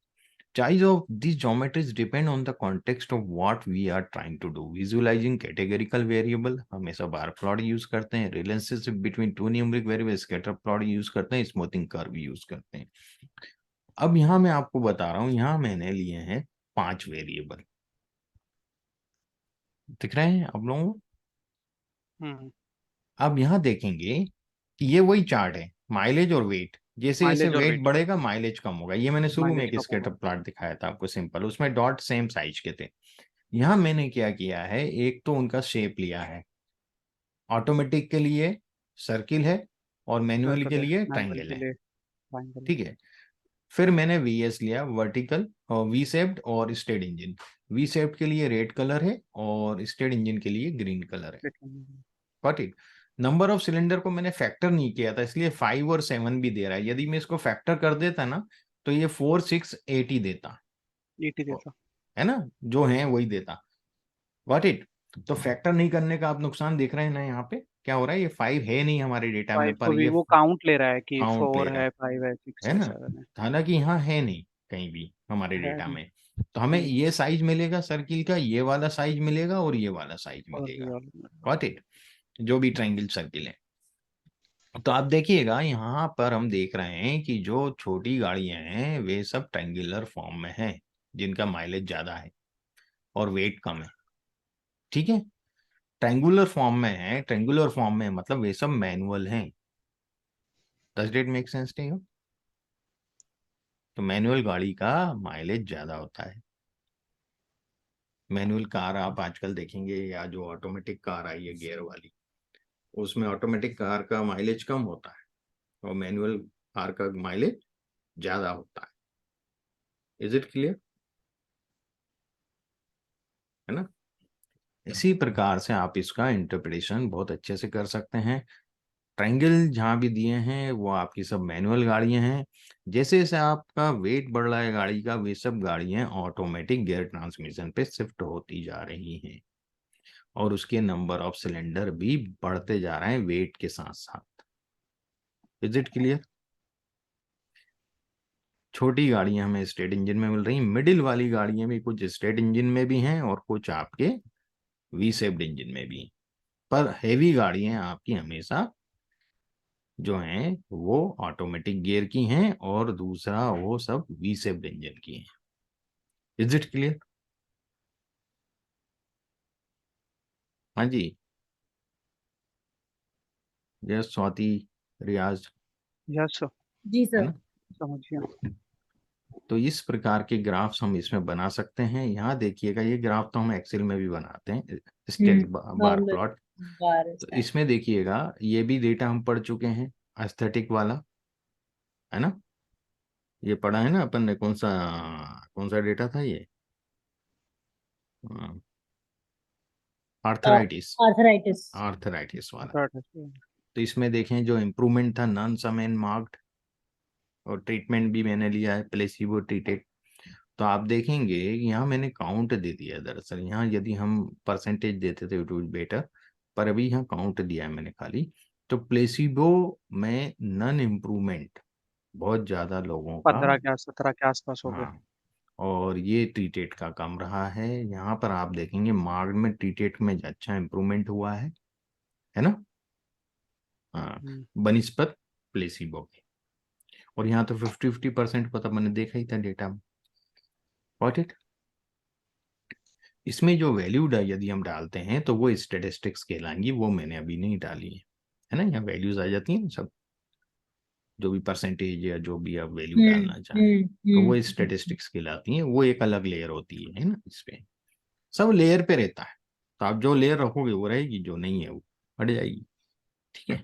Choice of these geometries depend on the context of what we are trying to do. Visualizing categorical variable, हमेशा बार प्लॉट यूज करते हैं। Relationship between two numeric variable, scatter plot use करते हैं। Smoothing curve use करते हैं। अब यहाँ मैं आपको बता रहा हूँ, यहाँ मैंने लिए हैं 5 वेरिएबल, दिख रहे हैं आप लोगों को? हम्म। अब यहाँ देखेंगे कि ये वही चार्ट है, माइलेज और वेट। जैसे जैसे माइलेज और वेट वेट। बढ़ेगा माइलेज कम होगा। ये मैंने शुरू में माइलेज एक कम होगा। स्कैटर प्लॉट दिखाया था आपको सिंपल, उसमें डॉट सेम साइज के थे। यहाँ मैंने क्या किया है, एक तो उनका शेप लिया है, ऑटोमेटिक के लिए सर्किल है और मैनुअल के सर्कल है, लिए मैनुअल ट्रायंगल के है। लिए ट्रायंगल है। ठीक है। फिर मैंने वीएस लिया, वर्टिकल और वी शेप्ड और स्टेट इंजन। वी शेप्ड के लिए रेड कलर है और स्टेट इंजन के लिए ग्रीन कलर है। Got it? Number of cylinder को मैंने फैक्टर नहीं किया था, इसलिए 5 और 7 भी दे रहा है। यदि मैं इसको फैक्टर कर देता ना तो ये 4 6 8 ही देता, ET देता। है ना, जो है वही देता। Got it? तो फैक्टर नहीं करने का आप नुकसान देख रहे हैं ना, यहाँ पे क्या हो रहा है, ये 5 है नहीं हमारे डेटा में, 5 पर को भी ये वो काउंट ले रहा है कि काउंट ले 4 रहा है, 5 है, 6 है है, ना, 7 है। हालांकि यहाँ है नहीं कहीं भी हमारे है डेटा नहीं। में। तो हमें ये साइज मिलेगा सर्किल का, ये वाला साइज मिलेगा और ये वाला साइज और ये मिलेगा। वाला। Got it? जो भी ट्रायंगल सर्किल है। तो आप देखिएगा यहाँ पर हम देख रहे हैं कि जो छोटी गाड़ियां हैं वे सब ट्रायंगुलर फॉर्म में हैं, जिनका माइलेज ज्यादा है और वेट कम है। ठीक है, ट्रायंगुलर फॉर्म में है, ट्रायंगुलर फॉर्म में मतलब वे सब मैनुअल हैं। Does it make sense to you? तो मैनुअल गाड़ी का माइलेज ज्यादा होता है। मैनुअल कार आप आजकल देखेंगे, या जो ऑटोमेटिक कार आई है गियर वाली, उसमें ऑटोमेटिक कार का माइलेज कम होता है और मैनुअल कार का माइलेज ज्यादा होता है। Is it clear? है ना? इसी प्रकार से आप इसका इंटरप्रिटेशन बहुत अच्छे से कर सकते हैं। ट्रायंगल जहाँ भी दिए हैं वो आपकी सब मैनुअल गाड़ियां हैं। जैसे जैसे आपका वेट बढ़ रहा है गाड़ी का, वे सब गाड़ियां ऑटोमेटिक गियर ट्रांसमिशन पे शिफ्ट होती जा रही हैं और उसके नंबर ऑफ सिलेंडर भी बढ़ते जा रहे हैं वेट के साथ साथ। Is it clear? छोटी गाड़ियां हमें स्टेट इंजन में मिल रही, मिडिल वाली गाड़ियां भी कुछ स्टेट इंजन में भी हैं और कुछ आपके वी शेप्ड इंजन में भी। पर हैवी गाड़ियां आपकी हमेशा जो हैं वो ऑटोमेटिक गियर की हैं और दूसरा वो सब वी शेप्ड इंजन की हैं। Is it clear? हाँ जी, यस स्वाति, रियाज, यस सर, जी है सर। ना? समझ गया। तो इस प्रकार के ग्राफ्स हम इसमें बना सकते हैं। यहाँ देखिएगा, ये ग्राफ तो हम एक्सेल में भी बनाते हैं, स्टेट बार नॉर्मल प्लॉट। बार तो स्टैंड। इसमें देखिएगा ये भी डेटा हम पढ़ चुके हैं, एस्थेटिक वाला, है ना। ये पढ़ा है ना अपन ने, कौन सा डेटा था ये, आर्थराइटिस, आर्थराइटिस। आर्थराइटिस वाला। Got it. तो इसमें देखें जो इम्प्रूवमेंट था, नन, सम एंड मार्क्ड, और ट्रीटमेंट भी मैंने लिया है प्लेसिबो ट्रीटेड। तो आप देखेंगे यहाँ मैंने काउंट दे दिया है। दरअसल यहाँ यदि हम परसेंटेज देते थे इट वुड बी बेटर, पर अभी यहाँ काउंट दिया है मैंने खाली। तो प्लेसिबो में नन इम्प्रूवमेंट बहुत ज्यादा लोगों का, 17 के आसपास हो गया। हाँ, और ये ट्रीटेड का कम रहा है। यहाँ पर आप देखेंगे मार्ग में ट्रीटेड में अच्छा इम्प्रूवमेंट हुआ है ना, हाँ, बनिस्पत प्लेसिबो के। और यहाँ तो 50-50% पता मैंने देखा ही था डेटा में। Got it. इसमें जो वैल्यू यदि हम डालते हैं तो वो स्टेटिस्टिक्स कहलाएंगी, वो मैंने अभी नहीं डाली है ना। यहाँ वैल्यूज आ जाती हैं सब, जो भी परसेंटेज या जो भी आप वैल्यू डालना चाहें, तो वो स्टेटिस्टिक्स कहलाती हैं। वो एक अलग लेयर होती है ना। इस पे सब लेयर पे रहता है, तो आप जो लेयर रखोगे वो रहेगी, जो नहीं है वो हट जाएगी। ठीक है,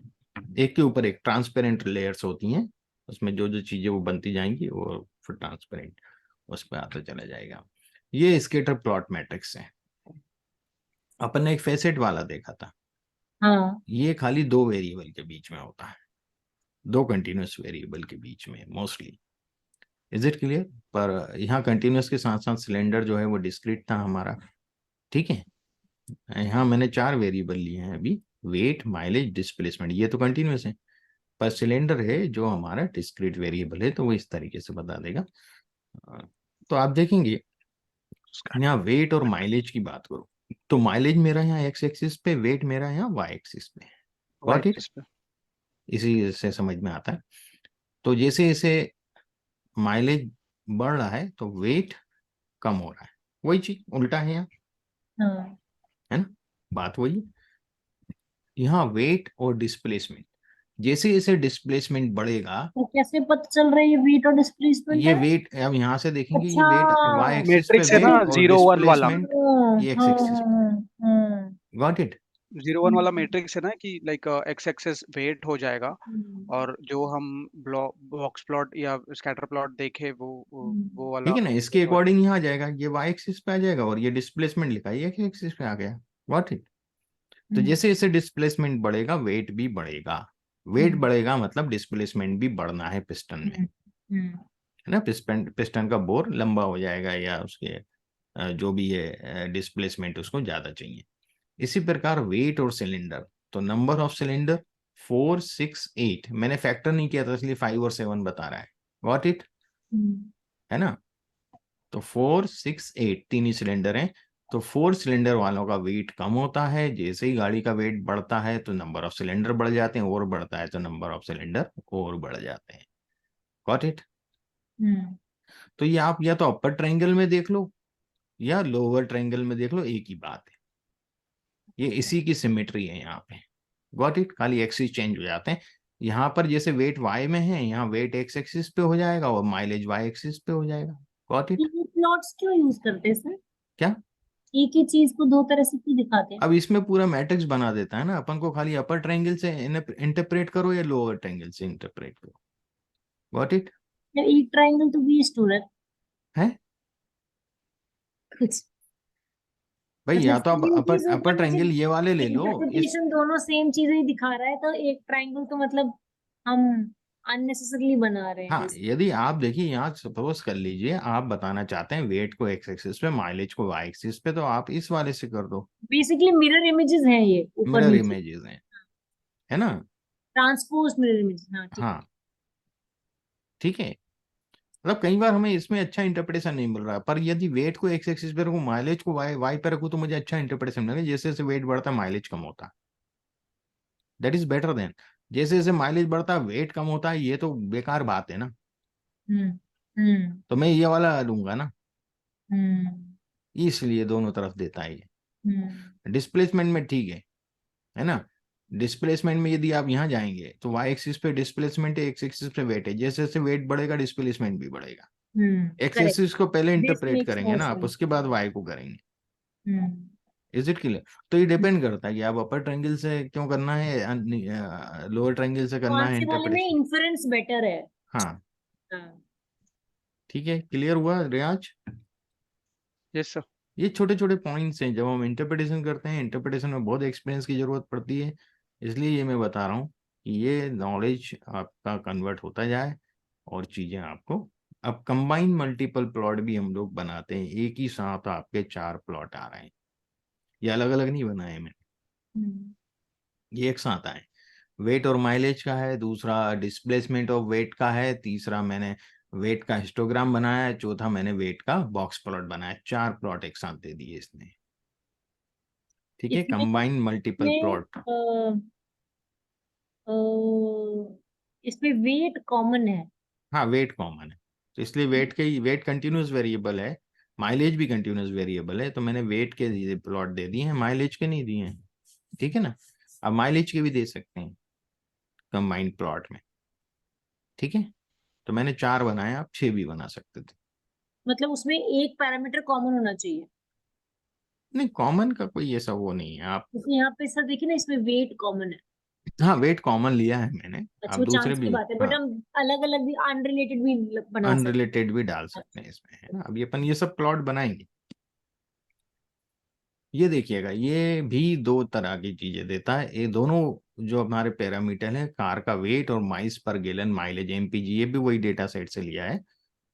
एक के ऊपर एक ट्रांसपेरेंट लेयर्स होती हैं, उसमें जो जो चीजें वो बनती जाएंगी वो फिर ट्रांसपेरेंट उस पर आता चला जाएगा। ये स्कैटर प्लॉट मैट्रिक्स है। अपन ने एक फेसेट वाला देखा था, हाँ। ये खाली दो वेरिएबल के बीच में होता है, दो कंटिन्यूस वेरिएबल के बीच में मोस्टली। Is it clear. पर यहाँ कंटिन्यूस के साथ साथ सिलेंडर जो है वो डिस्क्रीट था हमारा। ठीक है, यहाँ मैंने 4 वेरिएबल लिए हैं अभी, वेट, माइलेज, डिस्प्लेसमेंट, ये तो कंटिन्यूस है। पर सिलेंडर है जो हमारा डिस्क्रीट वेरिएबल है, तो वो इस तरीके से बता देगा। तो आप देखेंगे यहाँ वेट और माइलेज की बात करो, तो माइलेज मेरा यहाँ एक्स एक्सिस पे, वेट मेरा यहाँ वाई एक्सिस पे। Got it. इसी से समझ में आता है। तो जैसे जैसे माइलेज बढ़ रहा है तो वेट कम हो रहा है, वही चीज उल्टा है यहाँ, हाँ। है ना, बात वही है। यहाँ वेट और डिस्प्लेसमेंट, जैसे जैसे डिस्प्लेसमेंट बढ़ेगा, तो कैसे पता चल रहा है ये वेट और डिस्प्लेसमेंट ये है? वेट, अब यहाँ से देखेंगे ये अच्छा। वेट वाई एक्सिस पे मैट्रिक्स है ना, वेट और 0 1 वाला। डिस्प्लेसमेंट हाँ, ये एक्स हाँ, एक्सिस पे। हाँ, गॉट इट। 0 1 वाला मैट्रिक्स है ना, कि लाइक एक्स एक्सेस वेट हो जाएगा, और जो हम बॉक्स प्लॉट या स्कैटर प्लॉट देखे वो वाला ठीक है ना, इसके वो अकॉर्डिंग यहाँ आ जाएगा, ये वाई एक्सिस पे आ जाएगा, और ये डिस्प्लेसमेंट लिखा है ये एक्स एक्सिस पे आ गया। Got it. तो जैसे जैसे डिस्प्लेसमेंट बढ़ेगा वेट भी बढ़ेगा। वेट बढ़ेगा मतलब डिस्प्लेसमेंट भी बढ़ना है पिस्टन में, है ना। पिस्टन का बोर लंबा हो जाएगा, या उसके जो भी है डिस्प्लेसमेंट उसको ज्यादा चाहिए। इसी प्रकार वेट और सिलेंडर, तो नंबर ऑफ सिलेंडर 4, 6, 8, मैंने फैक्टर नहीं किया था इसलिए 5 और 7 बता रहा है। गॉट इट, है ना। तो 4, 6, 8 तीन ही सिलेंडर हैं। तो 4 सिलेंडर वालों का वेट कम होता है, जैसे ही गाड़ी का वेट बढ़ता है तो नंबर ऑफ सिलेंडर बढ़ जाते हैं, और बढ़ता है तो नंबर ऑफ सिलेंडर और बढ़ जाते हैं। Got it. तो ये आप या तो अपर ट्रायंगल में देख लो या लोअर ट्रायंगल में देख लो, एक ही बात है। ये इसी की सिमेट्री है यहाँ पे। Got it. खाली एक्सिस चेंज हो जाते हैं। यहाँ पर जैसे वेट वाई में है, यहाँ वेट एक्स एक्सिस पे हो जाएगा और माइलेज वाई एक्सिस पे हो जाएगा। Got it. ये प्लॉट्स क्यों यूज करते हैं सर? क्या, एक ही चीज को दो तरह से क्यों दिखाते हैं? अब इसमें पूरा मैट्रिक्स बना देता है ना अपन को, खाली अपर ट्रायंगल से इंटरप्रेट करो या लोअर ट्रायंगल से इंटरप्रेट करो। Got it. एक ट्रायंगल तो वेस्ट हो रहा है कुछ, भाई, मतलब या तो आप सेम अपर चीज अपर ऊपर नीचे, ट्रायंगल ये वाले ले लो। इस इंटरप्रिटेशन दोनों सेम चीजें ही दिखा रहा है, तो एक ट्रायंगल तो मतलब हम अननेसेसरली बना रहे हैं हाँ, जैसे। यदि आप देखिए यहाँ सपोज कर लीजिए आप बताना चाहते हैं वेट को एक्स एक्सिस पे, माइलेज को वाई एक्सिस पे, तो आप इस वाले से कर दो। बेसिकली मिरर इमेजेस हैं ये, ऊपर मिरर नीचे इमेजेस हैं, है ना। Transpose mirror images. हाँ ठीक है। हाँ, ठीक है। मतलब कई बार हमें इसमें अच्छा इंटरप्रिटेशन नहीं मिल रहा, पर यदि वेट को एक्स एक्सिस पे रखूँ, माइलेज को वाई वाई पे रखूँ, तो मुझे अच्छा इंटरप्रिटेशन मिलेगा। जैसे जैसे वेट बढ़ता है माइलेज कम होता है, दैट इज बेटर देन जैसे जैसे माइलेज बढ़ता है वेट कम होता है, ये तो बेकार बात है ना। हम्म। हम्म। तो मैं ये वाला लूंगा ना, हम्म। इसलिए दोनों तरफ देता है ये। हम्म। डिस्प्लेसमेंट में ठीक है ना। डिस्प्लेसमेंट में यदि आप यहाँ जाएंगे तो वाई एक्सिस पे डिस्प्लेसमेंट है, एक्स एक्सिस पे वेट है, जैसे जैसे वेट बढ़ेगा डिस्प्लेसमेंट भी बढ़ेगा। X correct. एक्सिस को पहले दिस इंटरप्रेट मेक्स करेंगे मोर ना आप, सेंस। उसके बाद वाई को करेंगे। हम्म। Is it clear. तो ये डिपेंड करता है कि आप अपर ट्रायंगल से क्यों करना है, लोअर ट्रायंगल से करना कौन है से वाले में इंटरप्रिटेशन। इन्फ्रेंस बेटर है? हाँ, हाँ। ठीक है, क्लियर हुआ रियाज? Yes sir. ये छोटे छोटे पॉइंट्स हैं, जब हम इंटरप्रिटेशन करते हैं, इंटरप्रिटेशन में बहुत एक्सपीरियंस की जरूरत पड़ती है, इसलिए ये मैं बता रहा हूँ कि ये नॉलेज आपका कन्वर्ट होता जाए और चीजें आपको। अब कंबाइन मल्टीपल प्लॉट भी हम लोग बनाते हैं, एक ही साथ आपके 4 प्लॉट आ रहे हैं, ये अलग अलग नहीं बनाए मैंने, ये एक साथ आए। वेट और माइलेज का है, दूसरा डिस्प्लेसमेंट ऑफ वेट का है, तीसरा मैंने वेट का हिस्टोग्राम बनाया है, चौथा मैंने वेट का बॉक्स प्लॉट बनाया, 4 प्लॉट एक साथ दे दिए इसने। ठीक है, इसमें कंबाइन मल्टीपल इसमें प्लॉट। अ, इसमें वेट कॉमन है। हाँ, वेट कॉमन है, तो इसलिए वेट कंटिन्यूस वेरिएबल है, माइलेज भी कंटिन्यूस वेरिएबल है, तो मैंने वेट के प्लॉट दे दिए हैं, माइलेज के नहीं दिए हैं। ठीक है ना, अब माइलेज के भी दे सकते हैं कंबाइंड प्लॉट में। ठीक है, तो मैंने 4 बनाए, आप 6 भी बना सकते थे। मतलब उसमें एक पैरामीटर कॉमन होना चाहिए। नहीं, कॉमन का कोई ऐसा वो नहीं है आप। जैसे यहाँ पे सर देखिए ना, इसमें वेट कॉमन है। हाँ, वेट कॉमन लिया है मैंने, अच्छा, आप वो दूसरे चांस की भी। बात है, बट हाँ, हम अलग अलग भी अनरिलेटेड भी बना सकते अनरिलेटेड भी डाल हैं। सकते हैं इसमें, है ना। अभी अपन ये सब प्लॉट बनाएंगे। ये देखिएगा, ये भी 2 तरह की चीजें देता है, ये दोनों जो हमारे पैरामीटर है, कार का वेट और miles per gallon mileage MPG, ये भी वही डेटा सेट से लिया है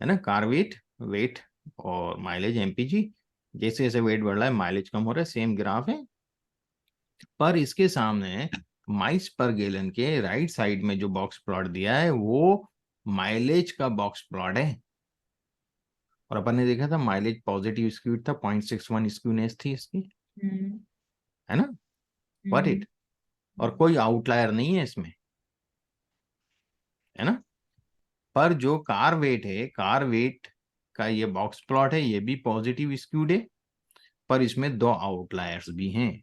ना। कार वेट, वेट और माइलेज एमपीजी, जैसे जैसे वेट बढ़ रहा है माइलेज कम हो रहा है, सेम ग्राफ है, पर इसके सामने माइल्स पर गैलन के राइट साइड में जो बॉक्स प्लॉट दिया है वो माइलेज का बॉक्स प्लॉट है। और अपन ने देखा था माइलेज पॉजिटिव स्क्यूड था, 0.61 स्क्यूनेस थी इसकी, हम्म है ना, व्हाट हम्म इट। और कोई आउटलायर नहीं है इसमें, है ना। पर जो कार वेट है, कार वेट का ये बॉक्स प्लॉट है, ये भी पॉजिटिव स्क्यूड है, पर इसमें 2 आउटलायर्स भी हैं।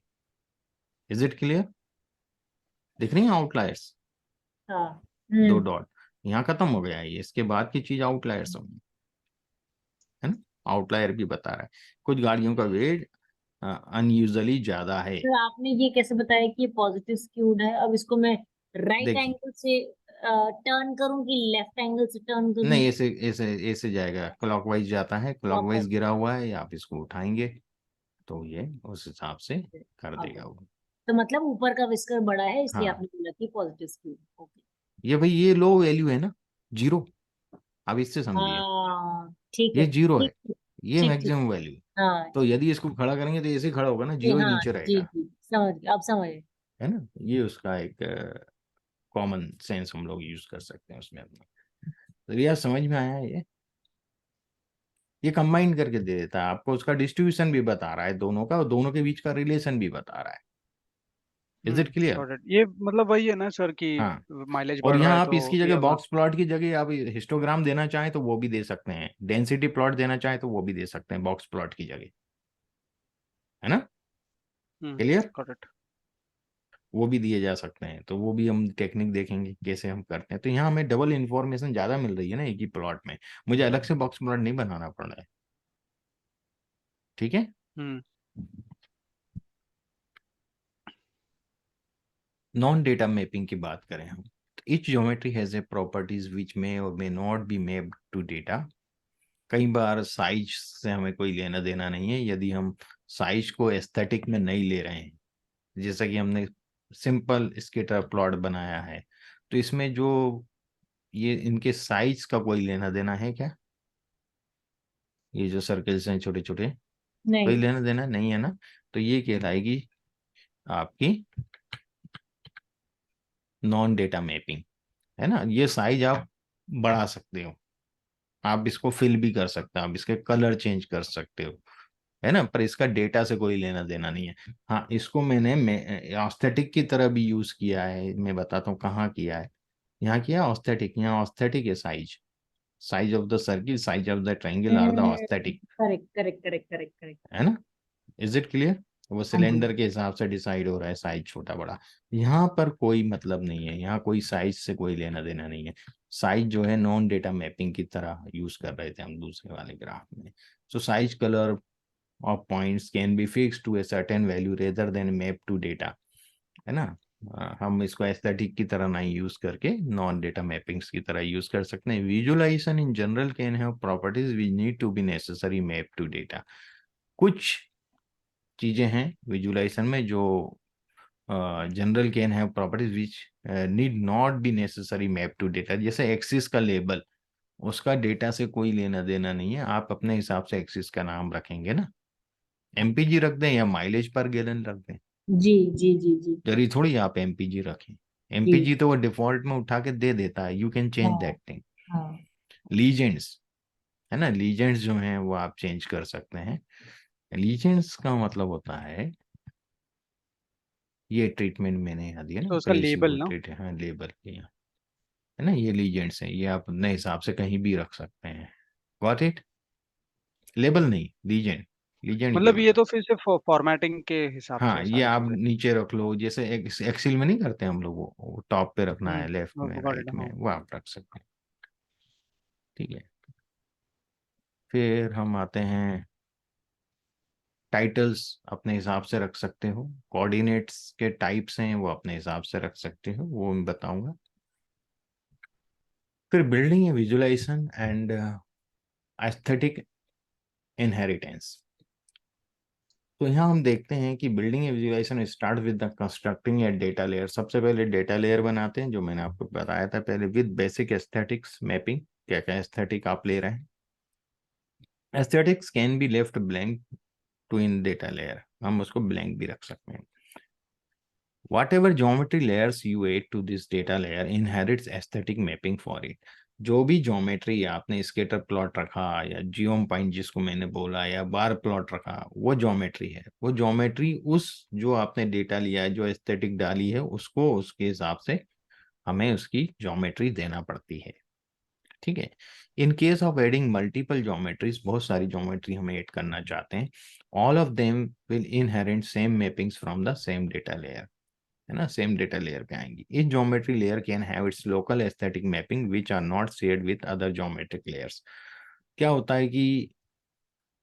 Is it clear? दिख रही है आउटलायर्स, हाँ 2 डॉट, यहाँ खत्म हो गया है ये, इसके बाद की चीज आउटलायर्स होंगी, है ना। आउटलायर भी बता रहा है कुछ गाड़ियों का वेट अनयूजुअली ज्यादा है। तो आपने ये कैसे बताया कि ये पॉजिटिव स्क्यूड है? अब इसको मैं राइट देखिए, एंगल से टर्न करूं कि लेफ्ट एंगल से टर्न करूं? नहीं, ऐसे ऐसे ऐसे जाएगा, क्लॉकवाइज जाता है, क्लॉकवाइज गिरा हुआ है, आप इसको उठाएंगे तो ये उस हिसाब से कर ओके, देगा वो। तो मतलब ऊपर का विस्कर बड़ा है, इसलिए हाँ, आपने बोला कि पॉजिटिव स्क्यूड। ओके। ये भाई ये लो वैल्यू है ना, 0, अब इससे समझिए, हाँ ठीक ये है, 0 है, ठीक ठीक ये ठीक ठीक। Maximum value. हाँ तो यदि इसको खड़ा करेंगे तो ऐसे ही खड़ा होगा ना, जी, 0 ही हाँ नीचे जी रहेगा, जी, समझ गए, अब समझ गए। है ना। ये उसका एक कॉमन सेंस हम लोग यूज कर सकते हैं उसमें अपना। तो यह समझ में आया ये कंबाइन करके दे देता है आपको, उसका डिस्ट्रीब्यूशन भी बता रहा है दोनों का, और दोनों के बीच का रिलेशन भी बता रहा है। Is it clear? Got it. ये मतलब वही है ना सर कि हाँ, माइलेज और बढ़ रहा यहाँ है आप तो इसकी ये जगह अब। बॉक्स प्लॉट की जगह आप हिस्टोग्राम देना चाहें तो वो भी दे सकते हैं, डेंसिटी प्लॉट देना चाहें तो वो भी दे सकते हैं बॉक्स प्लॉट की जगह, है ना। क्लियर? Got it. वो भी दिए जा सकते हैं, तो वो भी हम टेक्निक देखेंगे कैसे हम करते हैं। तो यहाँ हमें डबल इन्फॉर्मेशन ज्यादा मिल रही है ना एक ही प्लॉट में, मुझे अलग से बॉक्स प्लॉट नहीं बनाना पड़ रहा है। ठीक है, हम्म नॉन डेटा मैपिंग की बात करें हम, तो each geometry has a properties which may or may not be mapped to data. कई बार साइज से हमें कोई लेना देना नहीं है, यदि हम साइज को एस्थेटिक में नहीं ले रहे हैं, जैसा कि हमने सिंपल स्केटर प्लॉट बनाया है, तो इसमें जो ये इनके साइज का कोई लेना देना है क्या? ये जो सर्कल्स हैं छोटे छोटे, कोई नहीं। लेना देना नहीं है ना, तो ये कहलाएगी आपकी नॉन डेटा मैपिंग, है ना। ये साइज आप बढ़ा सकते हो, आप इसको फिल भी कर सकते हो, आप इसके कलर चेंज कर सकते हो, है ना, पर इसका डेटा से कोई लेना देना नहीं है। हाँ, इसको मैंने ऑस्थेटिक की तरह भी यूज किया है, मैं बताता हूँ कहाँ किया है। यहाँ किया ऑस्थेटिक, यहाँ ऑस्थेटिक है size, size of the circle, size of the triangle are the aesthetic, correct correct correct correct correct. है ना। Is it clear? वो हाँ जी। सिलेंडर के हिसाब से डिसाइड हो रहा है साइज छोटा बड़ा, यहाँ पर कोई मतलब नहीं है, यहाँ कोई साइज से कोई लेना देना नहीं है। साइज जो है नॉन डेटा मैपिंग की तरह यूज कर रहे थे हम दूसरे वाले ग्राफ में। So size colour of points can be fixed to a certain value rather than mapped to data, है ना। हम इसको एस्थेटिक की तरह नहीं यूज करके नॉन डेटा मैपिंग्स की तरह यूज कर सकते हैं। Visualization in general can have properties which need to be necessary map to data. कुछ चीजें हैं विजुअलाइजेशन में जो general can have properties which need not be necessary map to data. जैसे एक्सिस का लेबल, उसका डेटा से कोई लेना देना नहीं है, आप अपने हिसाब से एक्सिस का नाम रखेंगे ना, एमपीजी रख दें या माइलेज पर गैलन रख दें, जी जी जी जी जरूरी थोड़ी आप एमपीजी रखें। जी। एमपीजी तो वो डिफॉल्ट में उठा के दे देता है, यू कैन चेंज हाँ दैट थिंग। हाँ। लीजेंड्स है ना, लीजेंड्स जो हैं वो आप चेंज कर सकते हैं। लीजेंड्स का मतलब होता है, ये ट्रीटमेंट मैंने यहाँ दिया तो ना, उसका प्रेसी को लेबल ना। ट्रीट, हाँ लेबल किया है ना, ये लीजेंड्स हैं, ये आप अपने हिसाब से कहीं भी रख सकते हैं। Got it? लेबल नहीं, लीजेंड। लीजेंड क्या मतलब ये होता तो फिर से फॉर्मेटिंग के हिसाब है? से हाँ, है ये सारी आप चीजें। नीचे रख लो, जैसे एक्सेल में नहीं करते हम लोग, वो टॉप पे रखना है, लेफ्ट में गॉट इट। राइट में, हाँ। वो आप रख सकते हैं। ठीक है, फिर हम आते हैं टाइटल्स, अपने हिसाब से रख सकते हो। कोऑर्डिनेट्स के टाइप्स हैं वो अपने हिसाब से रख सकते हो, वो मैं बताऊंगा। फिर building a visualization and aesthetic inheritance. तो यहाँ हम देखते हैं कि building a visualization start with the constructing a data layer. सबसे पहले डेटा लेयर बनाते हैं, जो मैंने आपको बताया था पहले, विद बेसिक एस्थेटिक्स मैपिंग। क्या क्या एस्थेटिक आप ले रहे हैं? Aesthetics can be left blank to in data layer, हम उसको ब्लैंक भी रख सकते हैं। Whatever geometry layers you add to this data layer inherits aesthetic mapping for it. जो भी ज्योमेट्री आपने स्केटर प्लॉट रखा या जियोम पॉइंट जिसको मैंने बोला या बार प्लॉट रखा, वो ज्योमेट्री है। वो ज्योमेट्री उस जो आपने डेटा लिया है, जो एस्थेटिक डाली है, उसको उसके हिसाब से हमें उसकी ज्योमेट्री देना पड़ती है। ठीक है। In case of adding multiple geometries, बहुत सारी ज्योमेट्री हम ऐड करना चाहते हैं, all of them will inherit same mappings from the same data layer, है ना, सेम डेटा लेयर पे आएंगी। इस geometry layer can have its local aesthetic mapping which are not shared with other geometric layers. क्या होता है कि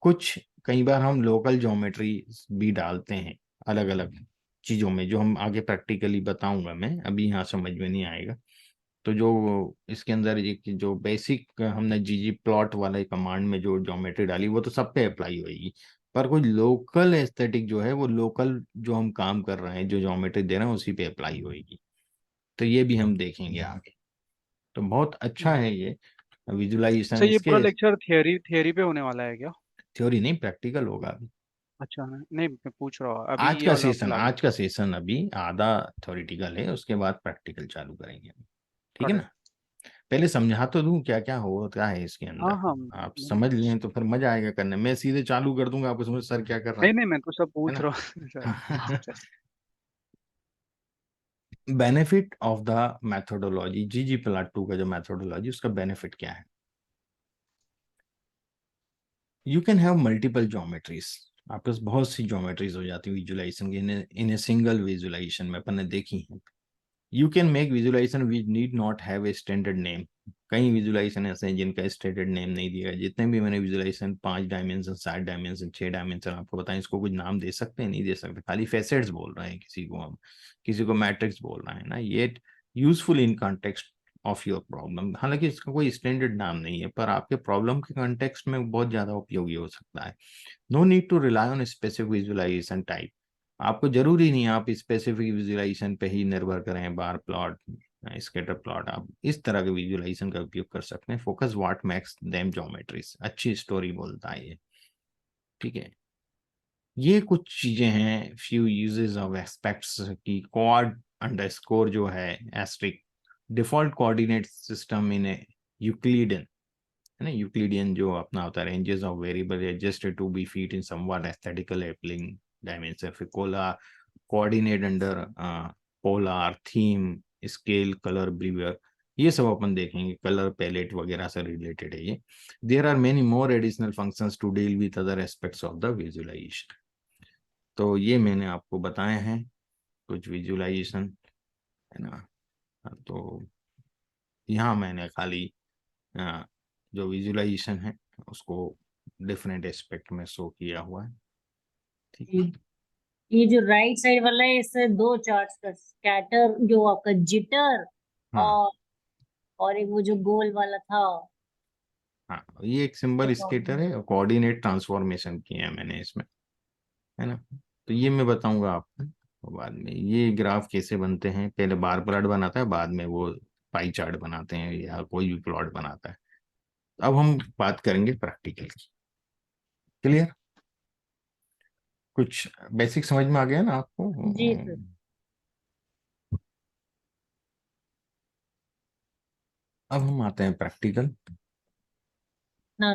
कुछ कई बार हम लोकल ज्योमेट्री भी डालते हैं अलग अलग चीजों में, जो हम आगे प्रैक्टिकली बताऊंगा मैं, अभी यहाँ समझ में नहीं आएगा। तो जो इसके अंदर ये जो बेसिक हमने जीजी प्लॉट वाले कमांड में जो ज्योमेट्री डाली, वो तो सब पे अप्लाई होगी, पर कोई लोकल एस्थेटिक जो है, वो लोकल जो हम काम कर रहे हैं, जो ज्योमेट्री दे रहे हैं, उसी पे अप्लाई होगी। तो ये भी हम देखेंगे आगे। तो बहुत अच्छा है ये विजुअलाइजेशन। सर ये पूरा इसके लेक्चर थियरी थियरी पे होने वाला है क्या? थ्योरी नहीं, प्रैक्टिकल होगा अभी। अच्छा, नहीं मैं पूछ रहा हूँ अभी ये वाला फिलहाल। आज का सेशन अभी आधा थ्योरेटिकल है, उसके बाद प्रैक्टिकल चालू करेंगे। ठीक है गॉट इट। ना? पहले समझा तो दूं क्या क्या होता है इसके हाँ अंदर, हाँ। आप नहीं समझ लें तो फिर मजा आएगा करने में। मैं सीधे चालू कर दूंगा, आपको समझ सर क्या कर रहा नहीं नहीं, मैं तो सब है पूछ ना? रहा हूँ sir. Benefit of the methodology, जीजी प्लॉट 2 का जो मैथोडोलॉजी, उसका बेनिफिट क्या है? You can have multiple geometries, आपके पास बहुत सी ज्योमेट्रीज हो जाती है विजुअलाइजेशन की, इन ए सिंगल विजुअलाइजेशन में अपन ने देखी है। You can make visualization which need not have a standard name. कई विजुअलाइजेशन ऐसे हैं जिनका स्टैंडर्ड नेम नहीं दिया गया। जितने भी मैंने विजुअलाइजेशन 5 डायमेंशन, 7 डायमेंशन, 6 डायमेंशन आपको बताएं, इसको कुछ नाम दे सकते हैं? नहीं दे सकते, खाली फैसेट्स बोल रहे हैं किसी को हम, किसी को मैट्रिक्स बोल रहे हैं ना, ये useful in context of your problem. हालांकि इसका कोई स्टैंडर्ड नाम नहीं है, पर आपके प्रॉब्लम के कॉन्टेक्स्ट में बहुत ज्यादा उपयोगी हो सकता है। No need to rely on specific visualization type. आपको जरूरी नहीं आप स्पेसिफिक विजुअलाइजेशन पे ही निर्भर करें, बार प्लॉट, स्कैटर प्लॉट, आप इस तरह के विजुअलाइजेशन का उपयोग कर सकते हैं। Focus what makes them geometries, अच्छी स्टोरी बोलता है ये। ठीक है, ये कुछ चीजें हैं, फ्यू यूजेस ऑफ एस्पेक्ट्स की। क्वाड अंडरस्कोर जो है asterisk, default coordinate system in Euclidean, है ना, यूक्लिडियन जो अपना होता है, ranges of variable adjusted to be fit in somewhat aesthetical appealing dimension. फिर कोला coordinate under polar theme scale colour brewer, ये सब अपन देखेंगे, कलर पैलेट वगैरह से रिलेटेड है ये। There are many more additional functions to deal with other aspects of the visualization. तो ये मैंने आपको बताए हैं कुछ विजुअलाइजेशन, है ना। तो यहाँ मैंने खाली जो विजुअलाइजेशन है उसको डिफरेंट एस्पेक्ट में शो किया हुआ है। ठीक है। ये जो राइट साइड वाला है इससे दो चार्ट्स का स्कैटर जो आपका जिटर हाँ और एक वो जो गोल वाला था हाँ, ये एक सिंबल स्केटर है, कोऑर्डिनेट ट्रांसफॉर्मेशन किया है मैंने इसमें, है ना। तो ये मैं बताऊंगा आपको, तो बाद में ये ग्राफ कैसे बनते हैं, पहले बार प्लॉट बनाता है, बाद में वो पाई चार्ट बनाते हैं या कोई भी प्लॉट बनाता है। अब हम बात करेंगे प्रैक्टिकल की। क्लियर? कुछ बेसिक समझ में आ गया ना आपको? जी सर। अब हम आते हैं प्रैक्टिकल। ना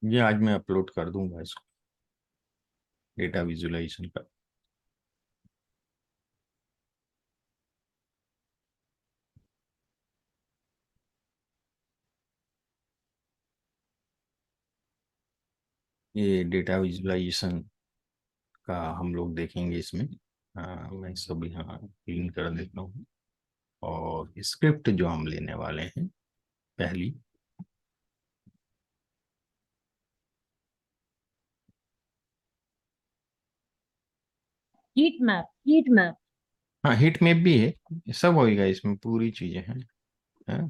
ये आज मैं अपलोड कर दूंगा इसको, डेटा विजुअलाइजेशन का। ये डेटा विजुअलाइजेशन का हम लोग देखेंगे इसमें। मैं सब यहाँ क्लीन कर देता हूँ। और स्क्रिप्ट जो हम लेने वाले हैं, पहली हीट मैप। हाँ, हीट मैप भी है, सब होएगा इसमें, पूरी चीजें हैं। हाँ,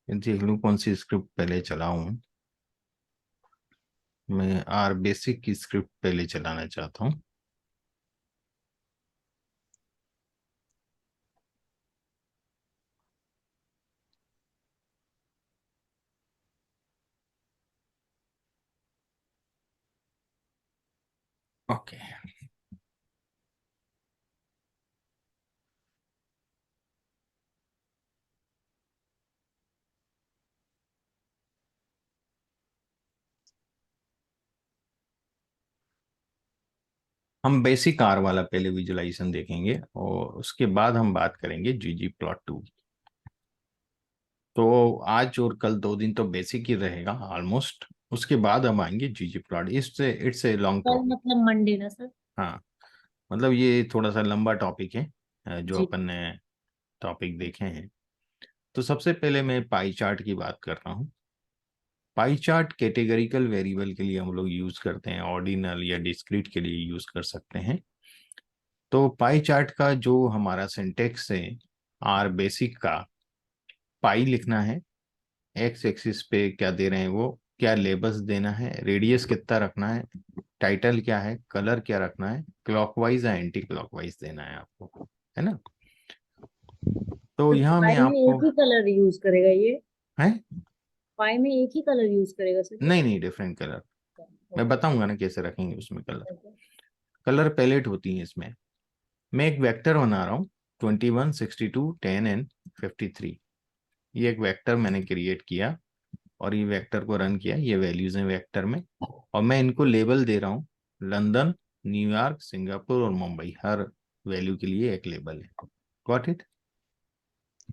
देख लूँ कौन सी स्क्रिप्ट पहले चलाऊं। मैं आर बेसिक की स्क्रिप्ट पहले चलाना चाहता हूँ। ओके, हम बेसिक आर वाला पहले विजुअलाइजेशन देखेंगे और उसके बाद हम बात करेंगे ggplot2। तो आज और कल 2 दिन तो बेसिक ही रहेगा ऑलमोस्ट, उसके बाद हम आएंगे ggplot। इससे इट्स ए लॉन्ग कल टॉपिक। मतलब मंडे ना सर? हाँ, मतलब ये थोड़ा सा लंबा टॉपिक है, जो जी। अपन ने टॉपिक देखे हैं। तो सबसे पहले मैं पाई चार्ट की बात कर रहा हूँ। पाई चार्ट कैटेगरिकल वेरिएबल के लिए हम लोग यूज करते हैं, ऑर्डिनल या डिस्क्रीट के लिए यूज कर सकते हैं। तो पाई चार्ट का जो हमारा सिंटेक्स है, आर बेसिक का, पाई लिखना है, एक्स एक्सिस पे क्या दे रहे हैं वो, क्या लेबल्स देना है, रेडियस कितना रखना है, टाइटल क्या है, कलर क्या रखना है, क्लॉकवाइज या एंटी क्लॉकवाइज देना है आपको, है ना। तो तो यहाँ मैं पाई में आपको एक ही कलर यूज करेगा ये? है, पाई में एक ही कलर यूज करेगा सर ये? नहीं नहीं, डिफरेंट कलर। मैं ओके। बताऊंगा ना कैसे रखेंगे उसमें कलर। ओके। कलर पैलेट होती है इसमें। मैं एक वेक्टर बना रहा हूँ, 21, 62, 10 एंड 53। ये एक वेक्टर मैंने क्रिएट किया और ये वेक्टर को रन किया, ये वैल्यूज हैं वेक्टर में। और मैं इनको लेबल दे रहा हूँ, लंदन, न्यूयॉर्क, सिंगापुर और मुंबई, हर वैल्यू के लिए एक लेबल है। Got it?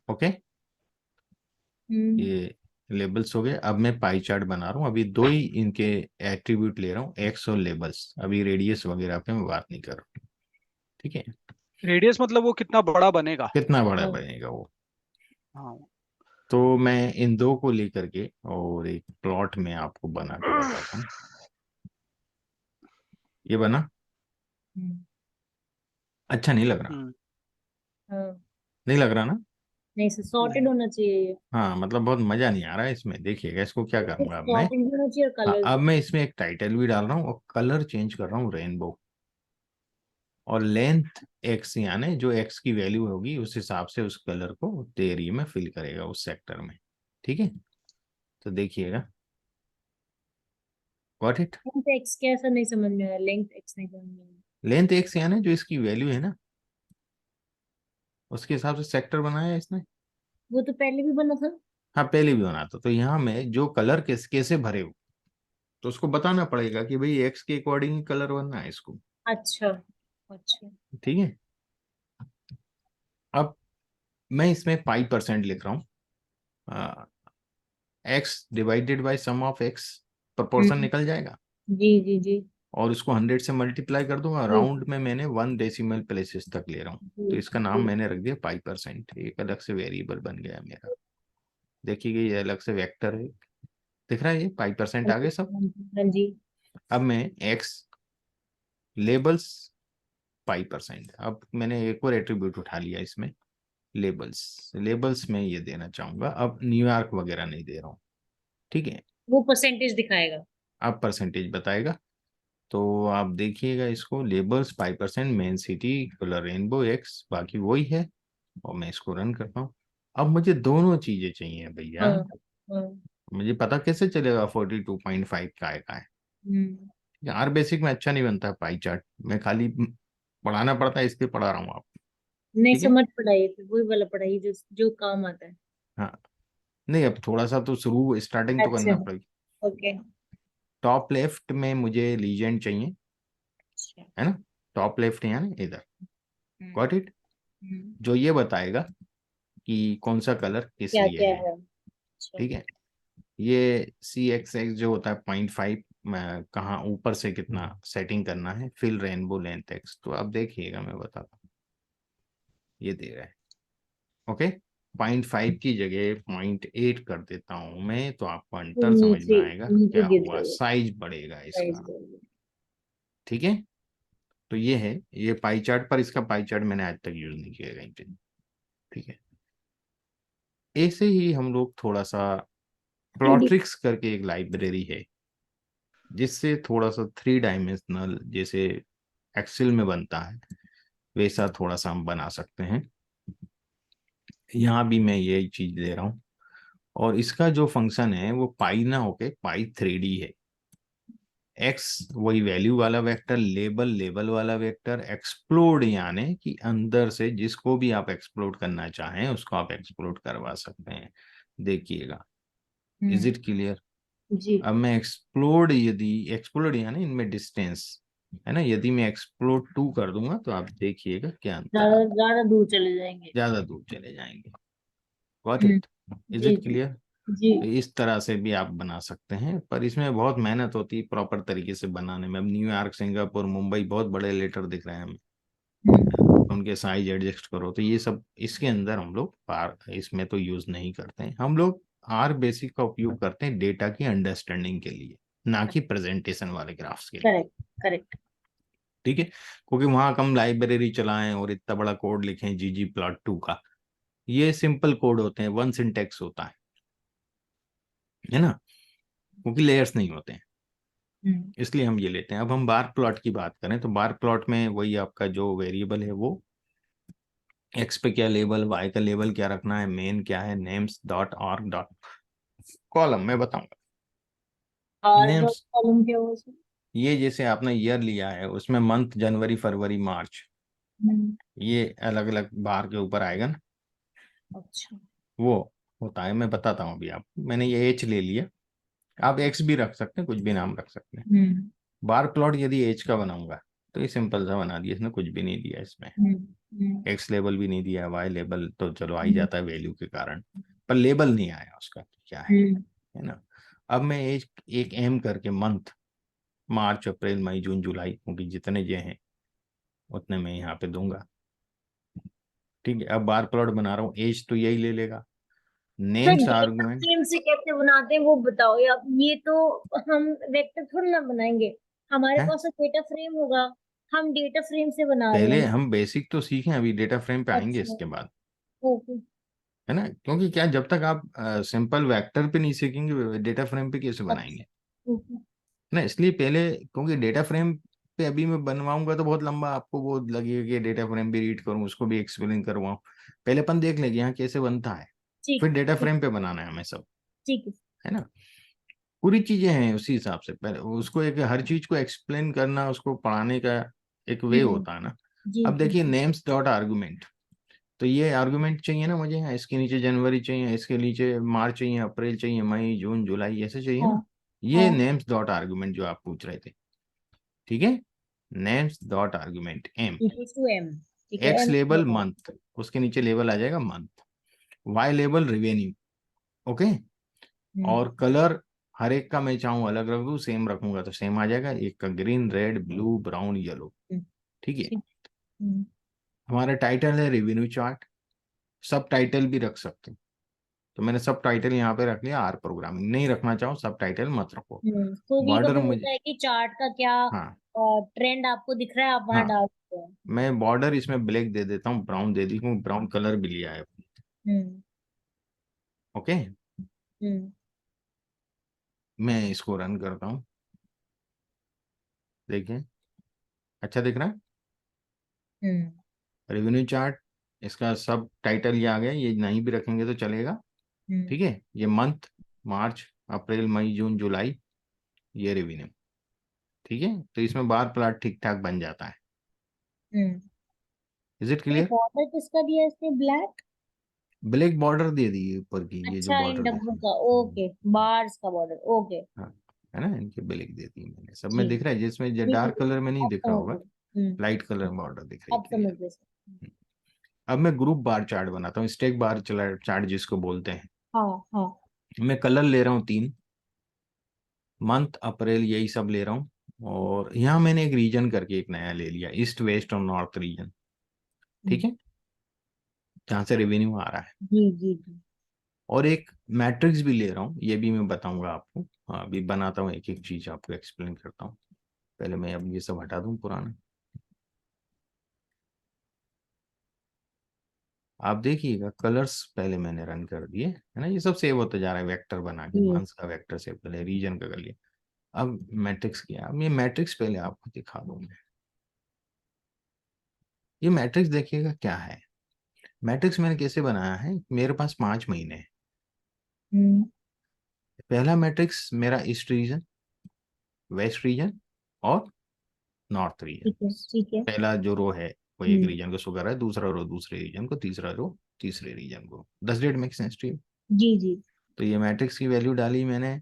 ओके, हम्म। ये लेबल्स हो गए। अब मैं पाई चार्ट बना रहा हूँ, अभी दो ही इनके एट्रीब्यूट ले रहा हूँ, एक्स और लेबल्स। अभी रेडियस वगैरह पे मैं बात नहीं कर रहा हूँ, ठीक है। रेडियस मतलब वो कितना बड़ा बनेगा? कितना बड़ा हाँ। बनेगा वो। हाँ। तो मैं इन दो को लेकर के और एक प्लॉट में आपको बना के बताता हूँ। ये बना, हम्म। अच्छा नहीं लग रहा? हम्म। हाँ। नहीं लग रहा ना? नहीं सर, सॉर्टेड नहीं। होना चाहिए ये। हाँ, मतलब बहुत मजा नहीं आ रहा है इसमें। देखिएगा इसको क्या करूंगा अब मैं। सॉर्टेड भी होना चाहिए और हाँ, कलर्स अब भी। मैं इसमें एक टाइटल भी डाल रहा हूँ और कलर चेंज कर रहा हूँ रेनबो। और लेंथ एक्स, यानी जो एक्स की वैल्यू होगी उस हिसाब से उस कलर को एरिया में फिल करेगा उस सेक्टर में, ठीक है। तो देखिएगा, गॉट इट? लेंथ एक्स कैसा नहीं समझ में आया, लेंथ एक्स नहीं समझ में आया। लेंथ एक्स यानी जो इसकी वैल्यू है ना, उसके हिसाब से सेक्टर बनाया है इसने। वो तो पहले भी बना था। हाँ, पहले भी बना था। तो यहाँ में जो कलर कैसे भरे हो, तो उसको बताना पड़ेगा कि भाई एक्स के अकॉर्डिंग कलर बनना है इसको, अच्छा। अच्छा। ठीक है। अब मैं इसमें पाई परसेंट लिख रहा हूँ, x divided by sum of x, proportion hmm. निकल जाएगा। जी जी जी। और उसको 100 से मल्टीप्लाई कर दूंगा। राउंड में मैंने 1 डेसिमल प्लेसेस तक ले रहा हूँ, तो इसका नाम मैंने रख दिया पाई%। एक अलग से वेरिएबल बन गया मेरा। देखिए ये अलग से वेक्टर है, दिख रहा है, ये पाई% आ गए सब। हाँ जी। अब मैं एक्स लेबल्स पाई%, अब मैंने एक और एट्रीब्यूट उठा लिया इसमें, लेबल्स में ये देना चाहूंगा। अब न्यूयॉर्क वगैरह नहीं दे रहा हूँ, ठीक है। वो परसेंटेज दिखाएगा। अब परसेंटेज बताएगा, तो आप देखिएगा इसको, labels pie%, main city, colour rainbow, x, बाकी वही है। और मैं इसको रन करता हूँ। अब मुझे दोनों चीजें चाहिए भैया। हाँ, हाँ, मुझे पता कैसे चलेगा 42.5 का है। आर बेसिक में अच्छा नहीं बनता पाई चार्ट, मैं खाली पढ़ाना पड़ता है इसलिए पढ़ा रहा हूँ आप। नहीं ठीक है, समझ पढ़ाई, फिर वही वाला पढ़ाई जो जो काम आता है। हाँ। नहीं, अब थोड़ा सा तो स्टार्टिंग तो अच्छा, करना पड़ेगी। ओके। टॉप लेफ्ट में मुझे लीजेंड चाहिए, अच्छा। है ना। टॉप लेफ्ट है ना, इधर, हम्म, गॉट इट। हम्म, जो ये बताएगा कि कौन सा कलर किस क्या लिए क्या है, है। अच्छा। ठीक है। ये CXX जो होता है 0.5, कहाँ ऊपर से कितना सेटिंग करना है, फिल रेनबो लेंथ एक्स। तो आप देखिएगा, मैं बताता हूँ, ये दे रहा है, ओके। 0.5 की जगह 0.8 कर देता हूं मैं, तो आपको तो अंतर समझ में नीचे आएगा नीचे क्या गिर हुआ, जाएगा। साइज बढ़ेगा साइज इसका, बढ़ेगा। ठीक है। तो ये है, ये पाई चार्ट पर, इसका पाई चार्ट मैंने आज तक यूज नहीं किया कहीं पे, ठीक है। ऐसे ही हम लोग थोड़ा सा 2D। प्लॉट्रिक्स करके एक लाइब्रेरी है, जिससे थोड़ा सा 3 डायमेंशनल जैसे एक्सेल में बनता है, वैसा थोड़ा सा हम बना सकते हैं। यहाँ भी मैं यही चीज दे रहा हूँ, और इसका जो फंक्शन है वो पाई ना होके पाई3D है। एक्स वही वैल्यू वाला वेक्टर, लेबल वाला वेक्टर, एक्सप्लोड यानी कि अंदर से जिसको भी आप एक्सप्लोड करना चाहें उसको आप एक्सप्लोड करवा सकते हैं। देखिएगा, इज इट क्लियर। जी। अब मैं यदि एक्सप्लोड यानी इनमें डिस्टेंस है ना, यदि मैं एक्सप्लोड 2 कर दूंगा तो आप देखिएगा क्या अंतर ज्यादा आता है, ज्यादा दूर चले जाएंगे। ज्यादा दूर चले जाएंगे। Got hmm. इट, इज जी इट जी। क्लियर। जी। तो इस तरह से भी आप बना सकते हैं, पर इसमें बहुत मेहनत होती है प्रॉपर तरीके से बनाने में। अब न्यूयॉर्क, सिंगापुर, मुंबई बहुत बड़े लेटर दिख रहे हैं हमें, उनके साइज एडजस्ट करो, तो ये सब इसके अंदर हम लोग पार इसमें तो यूज नहीं करते हैं। हम लोग आर बेसिक का उपयोग करते हैं डेटा की अंडरस्टैंडिंग के लिए, ना कि प्रेजेंटेशन वाले ग्राफ्स के लिए, करेक्ट करेक्ट। ठीक है। क्योंकि वहां हम लाइब्रेरी चलाएं और इतना बड़ा कोड लिखें ggplot2 का, ये सिंपल कोड होते हैं, 1 सिंटेक्स होता है ना, क्योंकि लेयर्स नहीं होते हैं, इसलिए हम ये लेते हैं। अब हम बार प्लॉट की बात करें तो बार प्लॉट में वही आपका जो वेरिएबल है वो, एक्स पे क्या लेबल, वाई का लेबल क्या रखना है, मेन क्या है, नेम्स डॉट आर्ग डॉट कॉलम, मैं बताऊंगा। और डॉट नेम्स, कॉलम क्या हुआ उसमें? ये जैसे आपने ईयर लिया है उसमें मंथ, जनवरी, फरवरी, मार्च, ये अलग अलग बार के ऊपर आएगा ना, अच्छा। वो होता है। मैं बताता हूँ अभी आपको, मैंने ये एच ले लिया, आप एक्स भी रख सकते हैं, कुछ भी नाम रख सकते हैं। हम्म बार प्लॉट यदि एच का बनाऊंगा तो ये सिंपल सा बना दिया, इसने कुछ भी नहीं दिया इसमें, एक्स लेबल भी नहीं दिया, वाई लेबल तो चलो आ ही जाता है वैल्यू के कारण, पर लेबल नहीं आया उसका क्या है ना। अब मैं एक एम करके मंथ, मार्च, अप्रैल, मई, जून, जुलाई, क्योंकि जितने जे हैं उतने मैं यहाँ पे दूंगा, ठीक है। अब बार प्लॉट बना रहा हूँ, एज तो यही ले लेगा, तो नेम्स डेटा आर्गुमेंट। फ्रेम से कैसे बनाते हैं वो बताओ यार, ये तो हम वेक्टर थोड़ी ना बनाएंगे, हमारे है, पास तो डेटा फ्रेम होगा, हम डेटा फ्रेम से बना रहे पहले हैं। हम बेसिक तो सीखें, अभी डेटा फ्रेम पे आएंगे अच्छा। इसके बाद, ओके। है ना। क्योंकि क्या, जब तक आप सिंपल वेक्टर पे नहीं सीखेंगे डेटा फ्रेम पे कैसे अच्छा। बनाएंगे, ओके। ना। इसलिए पहले, क्योंकि डेटा फ्रेम पे अभी मैं बनवाऊंगा तो बहुत लंबा आपको वो लगेगा कि डेटा फ्रेम भी रीड करूं, उसको भी एक्सप्लेन करवाऊं। पहले अपन देख लेंगे यहाँ कैसे बनता है, ठीक फिर डेटा ठीक फ्रेम पे बनाना है हमें सब, ठीक है। है ना। पूरी चीजें हैं उसी हिसाब से, पहले उसको एक हर चीज को एक्सप्लेन करना, उसको पढ़ाने का एक वे हम्म। होता है ना। जी अब जी देखिए जी। नेम्स डॉट आर्गुमेंट, तो ये आर्गुमेंट चाहिए ना मुझे, इसके नीचे जनवरी चाहिए, इसके नीचे मार्च चाहिए, अप्रैल चाहिए, मई, जून, जुलाई, ऐसे चाहिए हाँ ना। ये हाँ। नेम्स डॉट आर्गुमेंट जो आप पूछ रहे थे, ठीक है। Names dot argument m, equals to m. ठीक है, एक्स एम लेबल बताओ। मंथ, उसके नीचे लेबल आ जाएगा month, y label revenue, okay, hmm और कलर हर एक का मैं चाहूँ अलग रखूँ, सेम रखूंगा तो सेम आ जाएगा। एक का green, red, blue, brown, yellow. ठीक है। ठीक। हम्म, हमारा टाइटल है रेवेन्यू चार्ट। सब टाइटल भी रख सकते हैं, तो मैंने सब टाइटल यहाँ पे रख लिया। आर प्रोग्रामिंग नहीं रखना चाहो सब टाइटल मत रखो। कभी बॉर्डर कभी मुझे, होता है कि चार्ट का क्या हाँ ट्रेंड आपको दिख रहा है, आप वहां हाँ, डाल सकते हैं। मैं बॉर्डर इसमें ब्लैक दे देता हूँ, ब्राउन दे दी हूँ, ब्राउन कलर भी लिया है। हम्म ओके, हम्म मैं इसको रन करता हूँ। देखिए, अच्छा दिख रहा है। हम्म रेवेन्यू चार्ट, इसका सब टाइटल ये आ गया, ये नहीं भी रखेंगे तो चलेगा। हम्म ठीक है, ये मंथ मार्च, अप्रैल, मई, जून, जुलाई, ये रेवेन्यू। ठीक है, तो इसमें बार प्लाट ठीक ठाक बन जाता है। हम्म इज इट ये क्लियर? बॉर्डर किसका दिया है इसने, ब्लैक? ब्लैक बॉर्डर दे दी ऊपर की, ये जो अच्छा, इन बॉर्डर दिख डब्बों रही का, है। ओके, बार्स का बॉर्डर, ओके। हाँ, है ना, इनके ब्लैक दे दी मैंने। सब में जी दिख रहा है, जिसमें जो जी जी, डार्क कलर में नहीं अब दिख रहा समझ होगा, गए। लाइट कलर बॉर्डर दिख रही अब समझ क्लियर। गए सर। अब मैं ग्रुप बार चार्ट बनाता हूँ, स्टेक बार चार्ट जिसको बोलते हैं। हाँ हाँ। मैं कलर ले रहा हूँ 3, मंथ, अप्रैल, यही सब ले रहा हूँ। और यहाँ मैंने एक रीजन करके एक नया ले लिया, ईस्ट, वेस्ट और नॉर्थ रीजन। ठीक है, जहाँ से रेवेन्यू आ रहा है। जी जी जी। और एक मैट्रिक्स भी ले रहा हूँ, ये भी मैं बताऊंगा आपको। हाँ, अभी बनाता हूँ, एक एक चीज आपको एक्सप्लेन करता हूँ। पहले मैं अब ये सब हटा दूं पुराना। आप देखिएगा, कलर्स पहले मैंने रन कर दिए, है ना, ये सब सेव होता जा रहा है वेक्टर बना के। जी मंथ्स का वेक्टर सेव कर लिया, रीजन का कर लिया। अब मैट्रिक्स किया, अब ये मैट्रिक्स पहले आपको दिखा दूं मैं। ये मैट्रिक्स देखिएगा क्या है। मैट्रिक्स मैंने कैसे बनाया है, मेरे पास 5 महीने हैं। हम्म पहला मैट्रिक्स मेरा ईस्ट रीजन, वेस्ट रीजन और नॉर्थ रीजन। ठीक है ठीक है। पहला जो रो है वो एक हम्म रीजन को शो कर रहा है, दूसरा रो दूसरे रीजन को, तीसरा रो तीसरे रीजन को। 10 that make sense to you? जी जी। तो ये मैट्रिक्स की वैल्यू डाली मैंने,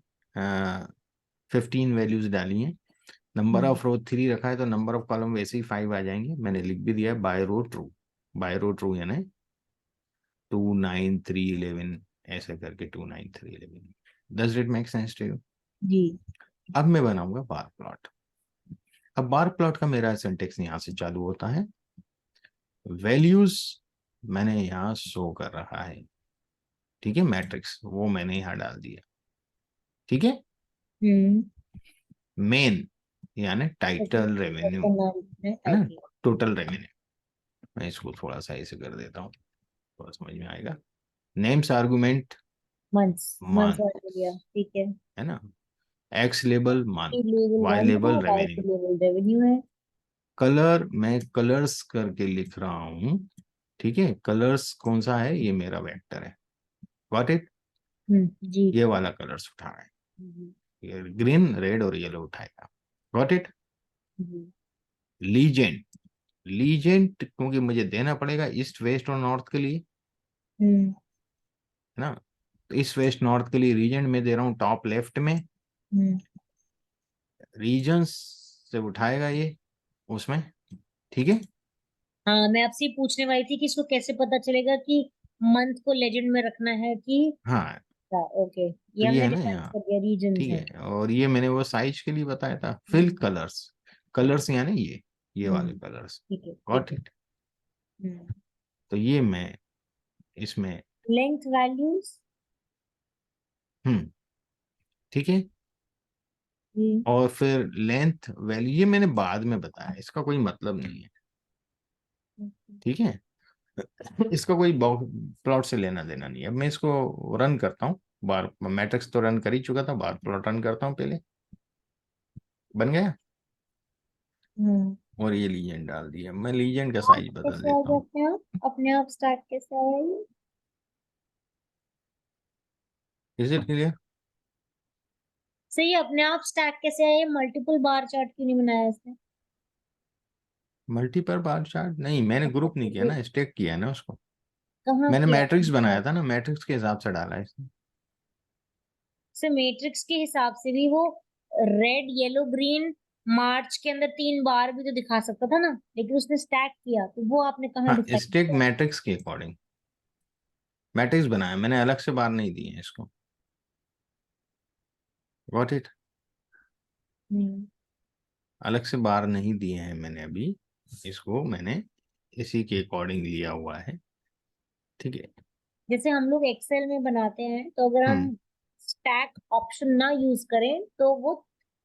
15 वैल्यूज डाली हैं। नंबर हम्म ऑफ रो 3 रखा है, तो नंबर ऑफ कॉलम वैसे ही 5 आ जाएंगे। मैंने लिख भी दिया है बाय रो ट्रू। बाय रो ट्रू यानी 2 9 3 11, ऐसे करके 2 9 3 11। 10 that make sense to you? जी। अब मैं बनाऊंगा बार प्लॉट। अब बार प्लॉट का मेरा सिंटेक्स यहाँ से चालू होता है। वैल्यूज मैंने यहाँ शो कर रहा है। ठीक है, मैट्रिक्स वो मैंने यहाँ डाल दिया। ठीक है, हम्म मेन यानी ओके, टाइटल रेवेन्यू, इसका नाम है है ना, टाइटल। Total revenue. मैं इसको थोड़ा सा ऐसे कर देता हूँ, थोड़ा समझ में आएगा। Names argument months, months month, आ गया, ठीक है। है ना, x label month, level y 1 है, label y revenue. Level revenue है। कलर मैं कलर्स करके लिख रहा हूँ। ठीक है, कलर्स कौन सा है, ये मेरा वेक्टर है। Got it? जी। ये वाला कलर्स उठा है, जी ये ग्रीन, रेड और येलो उठाएगा। Got it? जी। लीजेंड, लीजेंड क्योंकि मुझे देना पड़ेगा ईस्ट, वेस्ट और नॉर्थ के लिए, हम्म है ना। तो ईस्ट, वेस्ट, नॉर्थ के लिए रीजन में दे रहा हूँ टॉप लेफ्ट में। हम्म रीजन्स से उठाएगा ये उसमें। ठीक है, हाँ, मैं आपसे पूछने वाली थी कि इसको कैसे पता चलेगा कि मंथ को लेजेंड में रखना है कि हाँ, ओके, तो ये ये हमने है ना डिसाइड यहाँ। कर दिया, रीजन ठीक है। है, और ये मैंने वो साइज के लिए बताया था, फिल हम्म कलर्स। कलर्स यानी ये वाले हम्म, कलर्स। ठीक है ठीक गॉट है। इट? तो ये मैं इसमें, लेंथ वैल्यूज। हम्म, ठीक है। और फिर लेंथ वैल्यू ये मैंने बाद में बताया, इसका कोई मतलब नहीं है। ठीक है, इसका कोई प्लॉट से लेना देना नहीं है। अब मैं इसको रन करता हूँ। बार मैट्रिक्स तो रन कर ही चुका था, बार प्लॉट रन करता हूँ पहले। बन गया, हम्म और ये लीजेंड डाल दिया। मैं लीजेंड का स्टार्ट साइज बदल कैसे आ देता गया हूँ। अपने आप स्टार्ट कैसे आया ये? Is it clear? सही, अपने आप स्टैक कैसे आया ये? मल्टीपल बार चार्ट क्यों नहीं बनाया इसने? मल्टीपल बार चार्ट नहीं, मैंने ग्रुप नहीं किया ना, स्टेक किया है ना उसको। कहाँ मैंने किया? मैट्रिक्स बनाया था ना, मैट्रिक्स के हिसाब से डाला है इसने। से मैट्रिक्स के हिसाब से भी वो रेड येलो ग्रीन मार्च के अंदर 3 बार भी तो दिखा सकता था ना, लेकिन उसने स्टैक किया, तो वो आपने कहाँ हाँ, डिसाइड स्टेक किया? मैट्रिक्स के अकॉर्डिंग मैट्रिक्स बनाया मैंने, अलग से बार नहीं दिए हैं इसको। Got it? हम्म, अलग से बार नहीं दिए हैं मैंने अभी, इसको मैंने इसी के अकॉर्डिंग लिया हुआ है, ठीक है। जैसे हम लोग एक्सेल में बनाते हैं तो अगर हम हम्म, स्टैक ऑप्शन ना यूज करें तो वो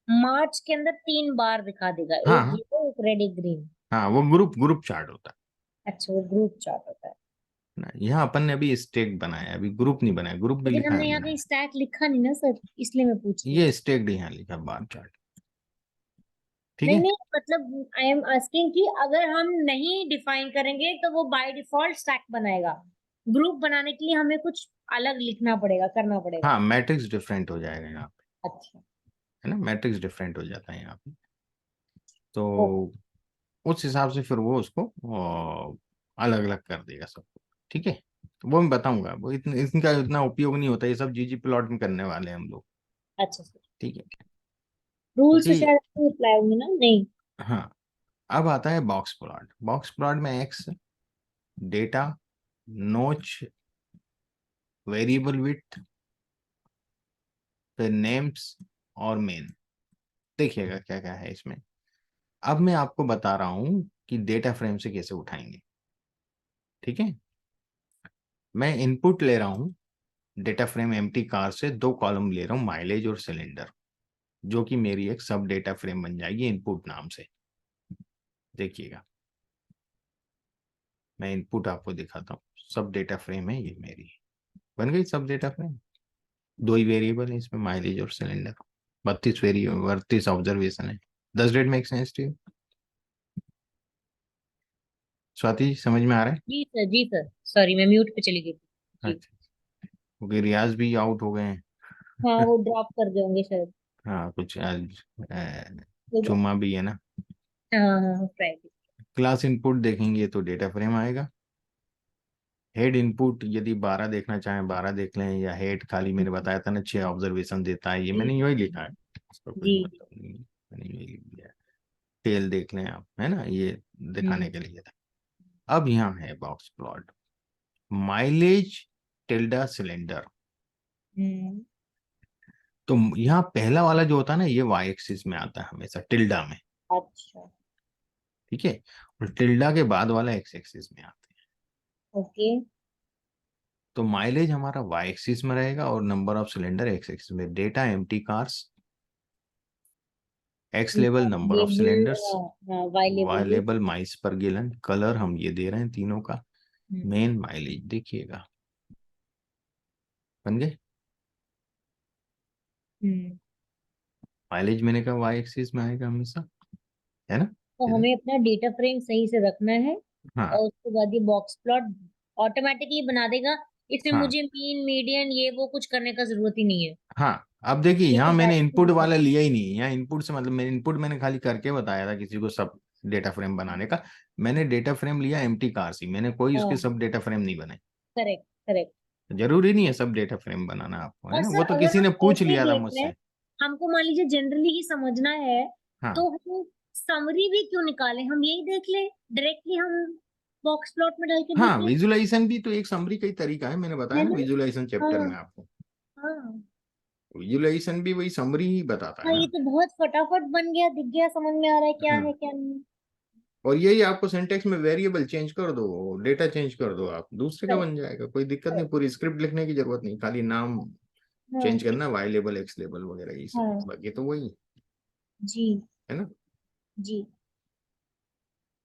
मार्च के अंदर 3 बार दिखा देगा, हाँ एक हाँ येलो एक रेड एक ग्रीन। हाँ, वो ग्रुप ग्रुप चार्ट होता अच्छा, वो ग्रुप चार्ट होता है। है ना। यहाँ अपन ने अभी स्टेक बनाया, अभी ग्रुप नहीं बनाया, ग्रुप भी लेकिन लिखा हमने है यहाँ पे बनाया। स्टैक लिखा नहीं ना सर, इसलिए मैं पूछ रही हूँ। ये स्टेक यहाँ लिखा, बार चार्ट, ठीक नहीं है। नहीं, मतलब आई एम आस्किंग कि अगर हम नहीं डिफाइन करेंगे तो वो बाय डिफॉल्ट स्टैक बनाएगा। ग्रुप बनाने के लिए हमें कुछ अलग लिखना पड़ेगा, करना पड़ेगा। हाँ, मैट्रिक्स डिफरेंट हो जाएगा यहाँ पे, अच्छा। है ना, मैट्रिक्स डिफरेंट हो जाता है यहाँ पे। तो ओके। उस हिसाब से फिर वो उसको अलग अलग कर देगा सबको, ठीक है। तो वो मैं बताऊंगा, वो इनका इतना उपयोग नहीं होता, ये सब जीजी प्लॉट में करने वाले हैं हम लोग, अच्छा सर, ठीक है। रूल्स तो क्योंकि शायद अप्लाई होंगे ना? नहीं। हाँ, अब आता है बॉक्स प्लॉट। बॉक्स प्लॉट में एक्स, डेटा, नोच, वेरिएबल विड्थ, फिर नेम्स और मेन। देखिएगा क्या क्या है इसमें। अब मैं आपको बता रहा हूं कि डेटा फ्रेम से कैसे उठाएंगे, ठीक है। मैं इनपुट ले रहा हूं डेटा फ्रेम एम्प्टी कार से, 2 कॉलम ले रहा हूं, माइलेज और सिलेंडर, जो कि मेरी एक सब डेटा फ्रेम बन जाएगी इनपुट नाम से। देखिएगा, मैं इनपुट आपको दिखाता हूँ, सब डेटा फ्रेम है ये मेरी, बन गई सब डेटा फ्रेम। 2 ही वेरिएबल है इसमें, माइलेज और सिलेंडर। 32 वेरिएबल, 32 ऑब्जर्वेशन है। Does that make sense to you? Swati ji, समझ में आ रहा है? जी सर, जी सर, सॉरी मैं म्यूट पे चली गई थी। जी। अच्छा, क्योंकि रियाज भी आउट हो गए हैं। हाँ, वो ड्रॉप कर दे होंगे शायद। हाँ, कुछ आज कोई बात जुम्मा भी है ना। नहीं। हाँ हाँ, फ्राइडे। क्लास इनपुट देखेंगे तो डेटा फ्रेम आएगा। हेड इनपुट यदि 12 देखना चाहें 12 देख लें, या हेड खाली मैंने बताया था ना 6 ऑब्जर्वेशन देता है, ये जी मैंने यही लिखा है, उसका कोई जी। मतलब नहीं है, मैंने यही लिख दिया है। टेल देख लें आप, है ना, ये हम्म। दिखाने के लिए था। अब यहाँ है box plot, mileage tilde cylinder. Hmm. तो यहाँ पहला वाला जो होता है ना, ये वाई एक्सिस में आता है हमेशा टिल्डा में, अच्छा। ठीक है। और टिल्डा के बाद वाला एक्स एक्सिस में आता है। ओके। तो माइलेज हमारा वाई एक्सिस में रहेगा और number of cylinder x axis में। Data empty cars, x level number of label. Cylinders, हाँ, वाई वाई लेबल भी। Level miles per gallon, colour हम ये दे रहे हैं तीनों का, हम्म। मेन माइलेज देखिएगा, बन गए। हम्म। माइलेज मैंने कहा वाई एक्सिस में आएगा हमेशा, है ना। तो इधर, हमें अपना डेटा फ्रेम सही से रखना है हाँ और उसके बाद ये बॉक्स प्लॉट ऑटोमेटिकली बना देगा। इसमें हाँ मुझे मीन मीडियन ये वो कुछ करने का जरूरत ही नहीं है। हाँ। अब देखिए, ये यहाँ तो मैंने डायरेक्टली इनपुट बता वाला देगा। लिया ही नहीं। यहाँ इनपुट से मतलब, मैंने इनपुट मैंने खाली करके बताया था किसी को सब डेटा फ्रेम बनाने का। मैंने डेटा फ्रेम लिया एम्प्टी कार से, मैंने कोई उसके हाँ, सब डेटा फ्रेम नहीं बनाए। Correct correct. जरूरी नहीं है सब डेटा फ्रेम बनाना आपको, है और ना, सर वो तो अगर किसी हम ने पूछ ऐसे ही लिया था देख रहे हैं, मुझसे। हमको मान लीजिए जनरली ही समझना है, हाँ तो हम समरी भी क्यों निकालें, हम यही देख ले, डायरेक्टली हम बॉक्स प्लॉट में डाल के देख हाँ, ले। विजुलाइजेशन भी तो एक समरी का ही तरीका है, मैंने बताया है ना ना? विजुलाइजेशन चैप्टर हाँ में आपको। हाँ। विजुलाइजेशन भी वही समरी ही बताता है हाँ, ये ना। तो बहुत फटाफट बन गया, दिख गया, समझ में आ रहा है क्या हम्म। है क्या नहीं। और यही आपको सिंटेक्स में वेरिएबल चेंज कर दो, डेटा चेंज कर दो, आप दूसरे का करेक्ट बन जाएगा, कोई दिक्कत नहीं। करेक्ट। पूरी स्क्रिप्ट लिखने की जरूरत नहीं, खाली नाम हाँ चेंज करना, वाई लेबल एक्स लेबल वगैरह ये सब, हाँ। बाकी तो वही जी है ना। जी।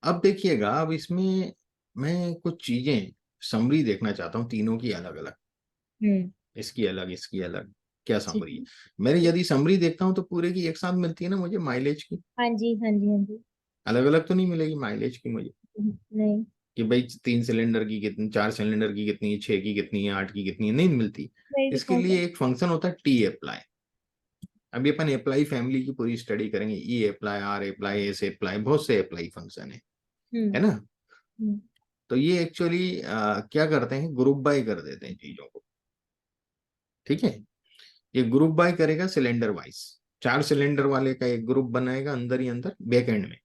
अब देखिएगा, अब इसमें मैं कुछ चीजें समरी देखना चाहता हूँ तीनों की अलग अलग, हम्म। इसकी अलग इसकी अलग, क्या ठीक समरी है। है। मैंने ठीक। यदि समरी देखता हूँ तो पूरे की एक साथ मिलती है ना मुझे माइलेज की, हाँ जी हाँ जी हाँ जी। अलग अलग तो नहीं मिलेगी माइलेज की मुझे, नहीं। कि भाई 3 सिलेंडर की कितनी, 4 सिलेंडर की कितनी है, 6 की कितनी है, 8 की कितनी है, नहीं मिलती। नहीं इसके दिखाता। लिए एक फंक्शन होता है टी अप्लाई। अभी अपन अप्लाई फैमिली की पूरी स्टडी करेंगे, e apply, r apply, s apply, बहुत से अप्लाई फंक्शन है ना। हम्म। तो ये एक्चुअली क्या करते हैं, ग्रुप बाय कर देते हैं चीजों को, ठीक है। ये ग्रुप बाय करेगा सिलेंडर वाइज, 4 सिलेंडर वाले का एक ग्रुप बनाएगा अंदर ही अंदर बैक एंड में,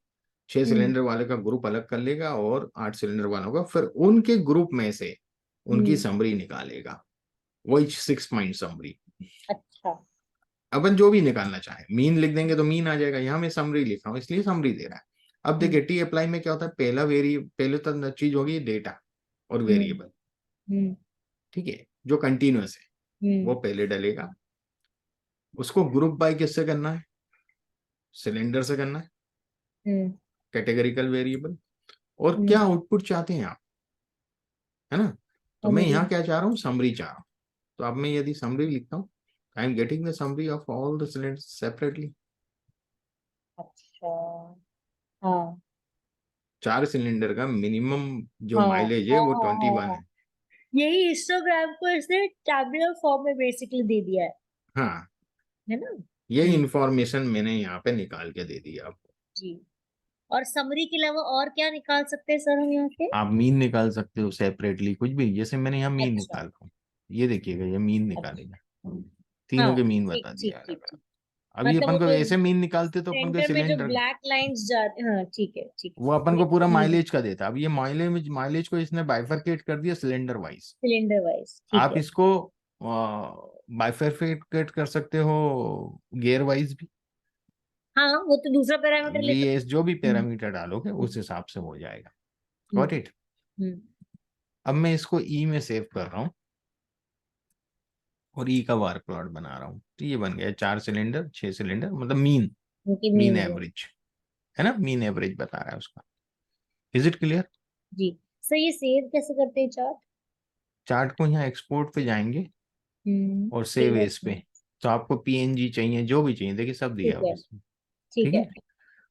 6 हम्म। सिलेंडर वाले का ग्रुप अलग कर लेगा, और 8 सिलेंडर वालों का, फिर उनके ग्रुप में से उनकी हम्म। समरी निकालेगा, वही 6 पॉइंट समरी। अच्छा। अपन जो भी निकालना चाहे, मीन लिख देंगे तो मीन आ जाएगा, यहाँ मैं समरी लिख रहा हूँ इसलिए समरी दे रहा है। अब देखिए टी अप्लाई में क्या होता है, पहले तो चीज होगी डेटा और वेरिएबल, ठीक है, जो कंटिन्यूअस है वो पहले डलेगा। उसको ग्रुप बाय किससे करना है, सिलेंडर से करना है, कैटेगरिकल वेरिएबल। और क्या आउटपुट चाहते हैं आप, है ना, तो मैं यहाँ क्या चाह रहा हूँ, समरी चाह रहा हूँ। तो अब मैं यदि समरी लिखता हूँ, I am getting the summary of all the cylinders separately. अच्छा, हाँ 4 सिलेंडर का मिनिमम जो हाँ माइलेज है हाँ वो हाँ 21 हाँ, है। यही हिस्टोग्राम को इसने टैबुलर फॉर्म में बेसिकली दे दिया हाँ, है ना। ये इंफॉर्मेशन मैंने यहाँ पे निकाल के दे दी आपको। जी, और समरी के अलावा और क्या निकाल सकते हैं सर हम यहाँ से? आप मीन निकाल सकते हो सेपरेटली, कुछ भी, जैसे मैंने यहाँ मीन अच्छा निकाल रहा हूँ, ये देखिएगा ये मीन अच्छा, निकालेगा, तीनों हाँ के मीन ठीक बता ठीक दिया अलग ठीक अलग। ठीक, अभी मतलब वो अपन को जो ऐसे मीन निकालते तो अपन को सेंटर में जो सिलेंडर, ब्लैक लाइंस जाते, हाँ ठीक है ठीक वो अपन है, को पूरा माइलेज का देता। अब ये माइलेज को इसने बाइफरकेट कर दिया सिलेंडर वाइज। सिलेंडर वाइज, ठीक आप है। इसको बाइफरकेट कर सकते हो गियर वाइज भी, हाँ वो तो दूसरा पैरामीटर ले VS सकते जो भी हैं। पैरामीटर डालोगे उस हिसाब से हो जाएगा। हम्म गॉट इट। हम्म अब मैं इसको ई में सेव कर रहा हूँ और ई का वार प्लॉट बना रहा हूँ, तो ये बन गया 4 सिलेंडर 6 सिलेंडर, मतलब मीन, उनकी मीन मीन है। एवरेज, है ना, मीन एवरेज बता रहा है उसका। Is it clear. जी सर, ये सेव कैसे करते हैं चार्ट? चार्ट को यहाँ एक्सपोर्ट पे जाएंगे और सेव सेव एज पे, तो आपको PNG चाहिए जो भी चाहिए, देखिए सब दिया ठीक हुआ है है इसमें, ठीक ठीक है है।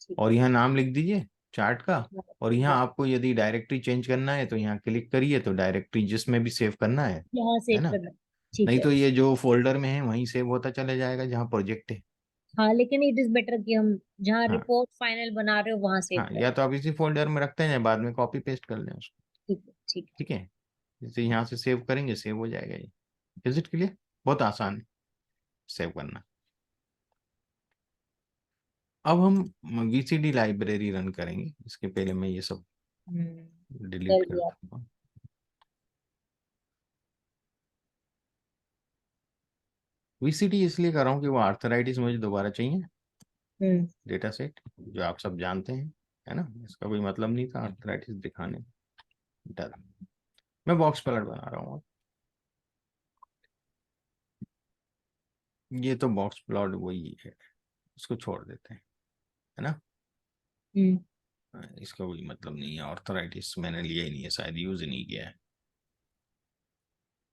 ठीक और है। यहाँ नाम लिख दीजिए चार्ट का। हाँ और यहाँ हाँ, आपको यदि डायरेक्टरी चेंज करना है तो यहाँ क्लिक करिए, तो डायरेक्टरी जिसमें भी सेव करना यहाँ है सेव ना। करना, ठीक नहीं है। तो ये जो फोल्डर में है वहीं सेव होता चला जाएगा जहाँ प्रोजेक्ट है। हाँ लेकिन इट इज बेटर कि हम जहाँ हाँ रिपोर्ट फाइनल बना रहे हो वहां सेव हाँ, करें। या तो आप इसी फोल्डर में रखते हैं या बाद में कॉपी पेस्ट कर लें उसको, ठीक है ठीक है। ठीक है। जैसे यहाँ से सेव करेंगे सेव हो जाएगा ये। इज इट क्लियर, बहुत आसान है सेव करना। अब हम VCD लाइब्रेरी रन करेंगे, इसके पहले मैं ये सब डिलीट कर कर दिया। दूंगा। VCD इसलिए कर रहा हूँ कि वो आर्थराइटिस मुझे दोबारा चाहिए, हम्म डेटा सेट जो आप सब जानते हैं, है ना, इसका कोई मतलब नहीं था आर्थराइटिस दिखाने। डर, मैं बॉक्स प्लॉट बना रहा हूँ। ये तो बॉक्स प्लॉट वही है, इसको छोड़ देते हैं, है ना। हम्म इसका कोई मतलब नहीं है, आर्थराइटिस मैंने लिया ही नहीं है, शायद यूज ही नहीं किया है।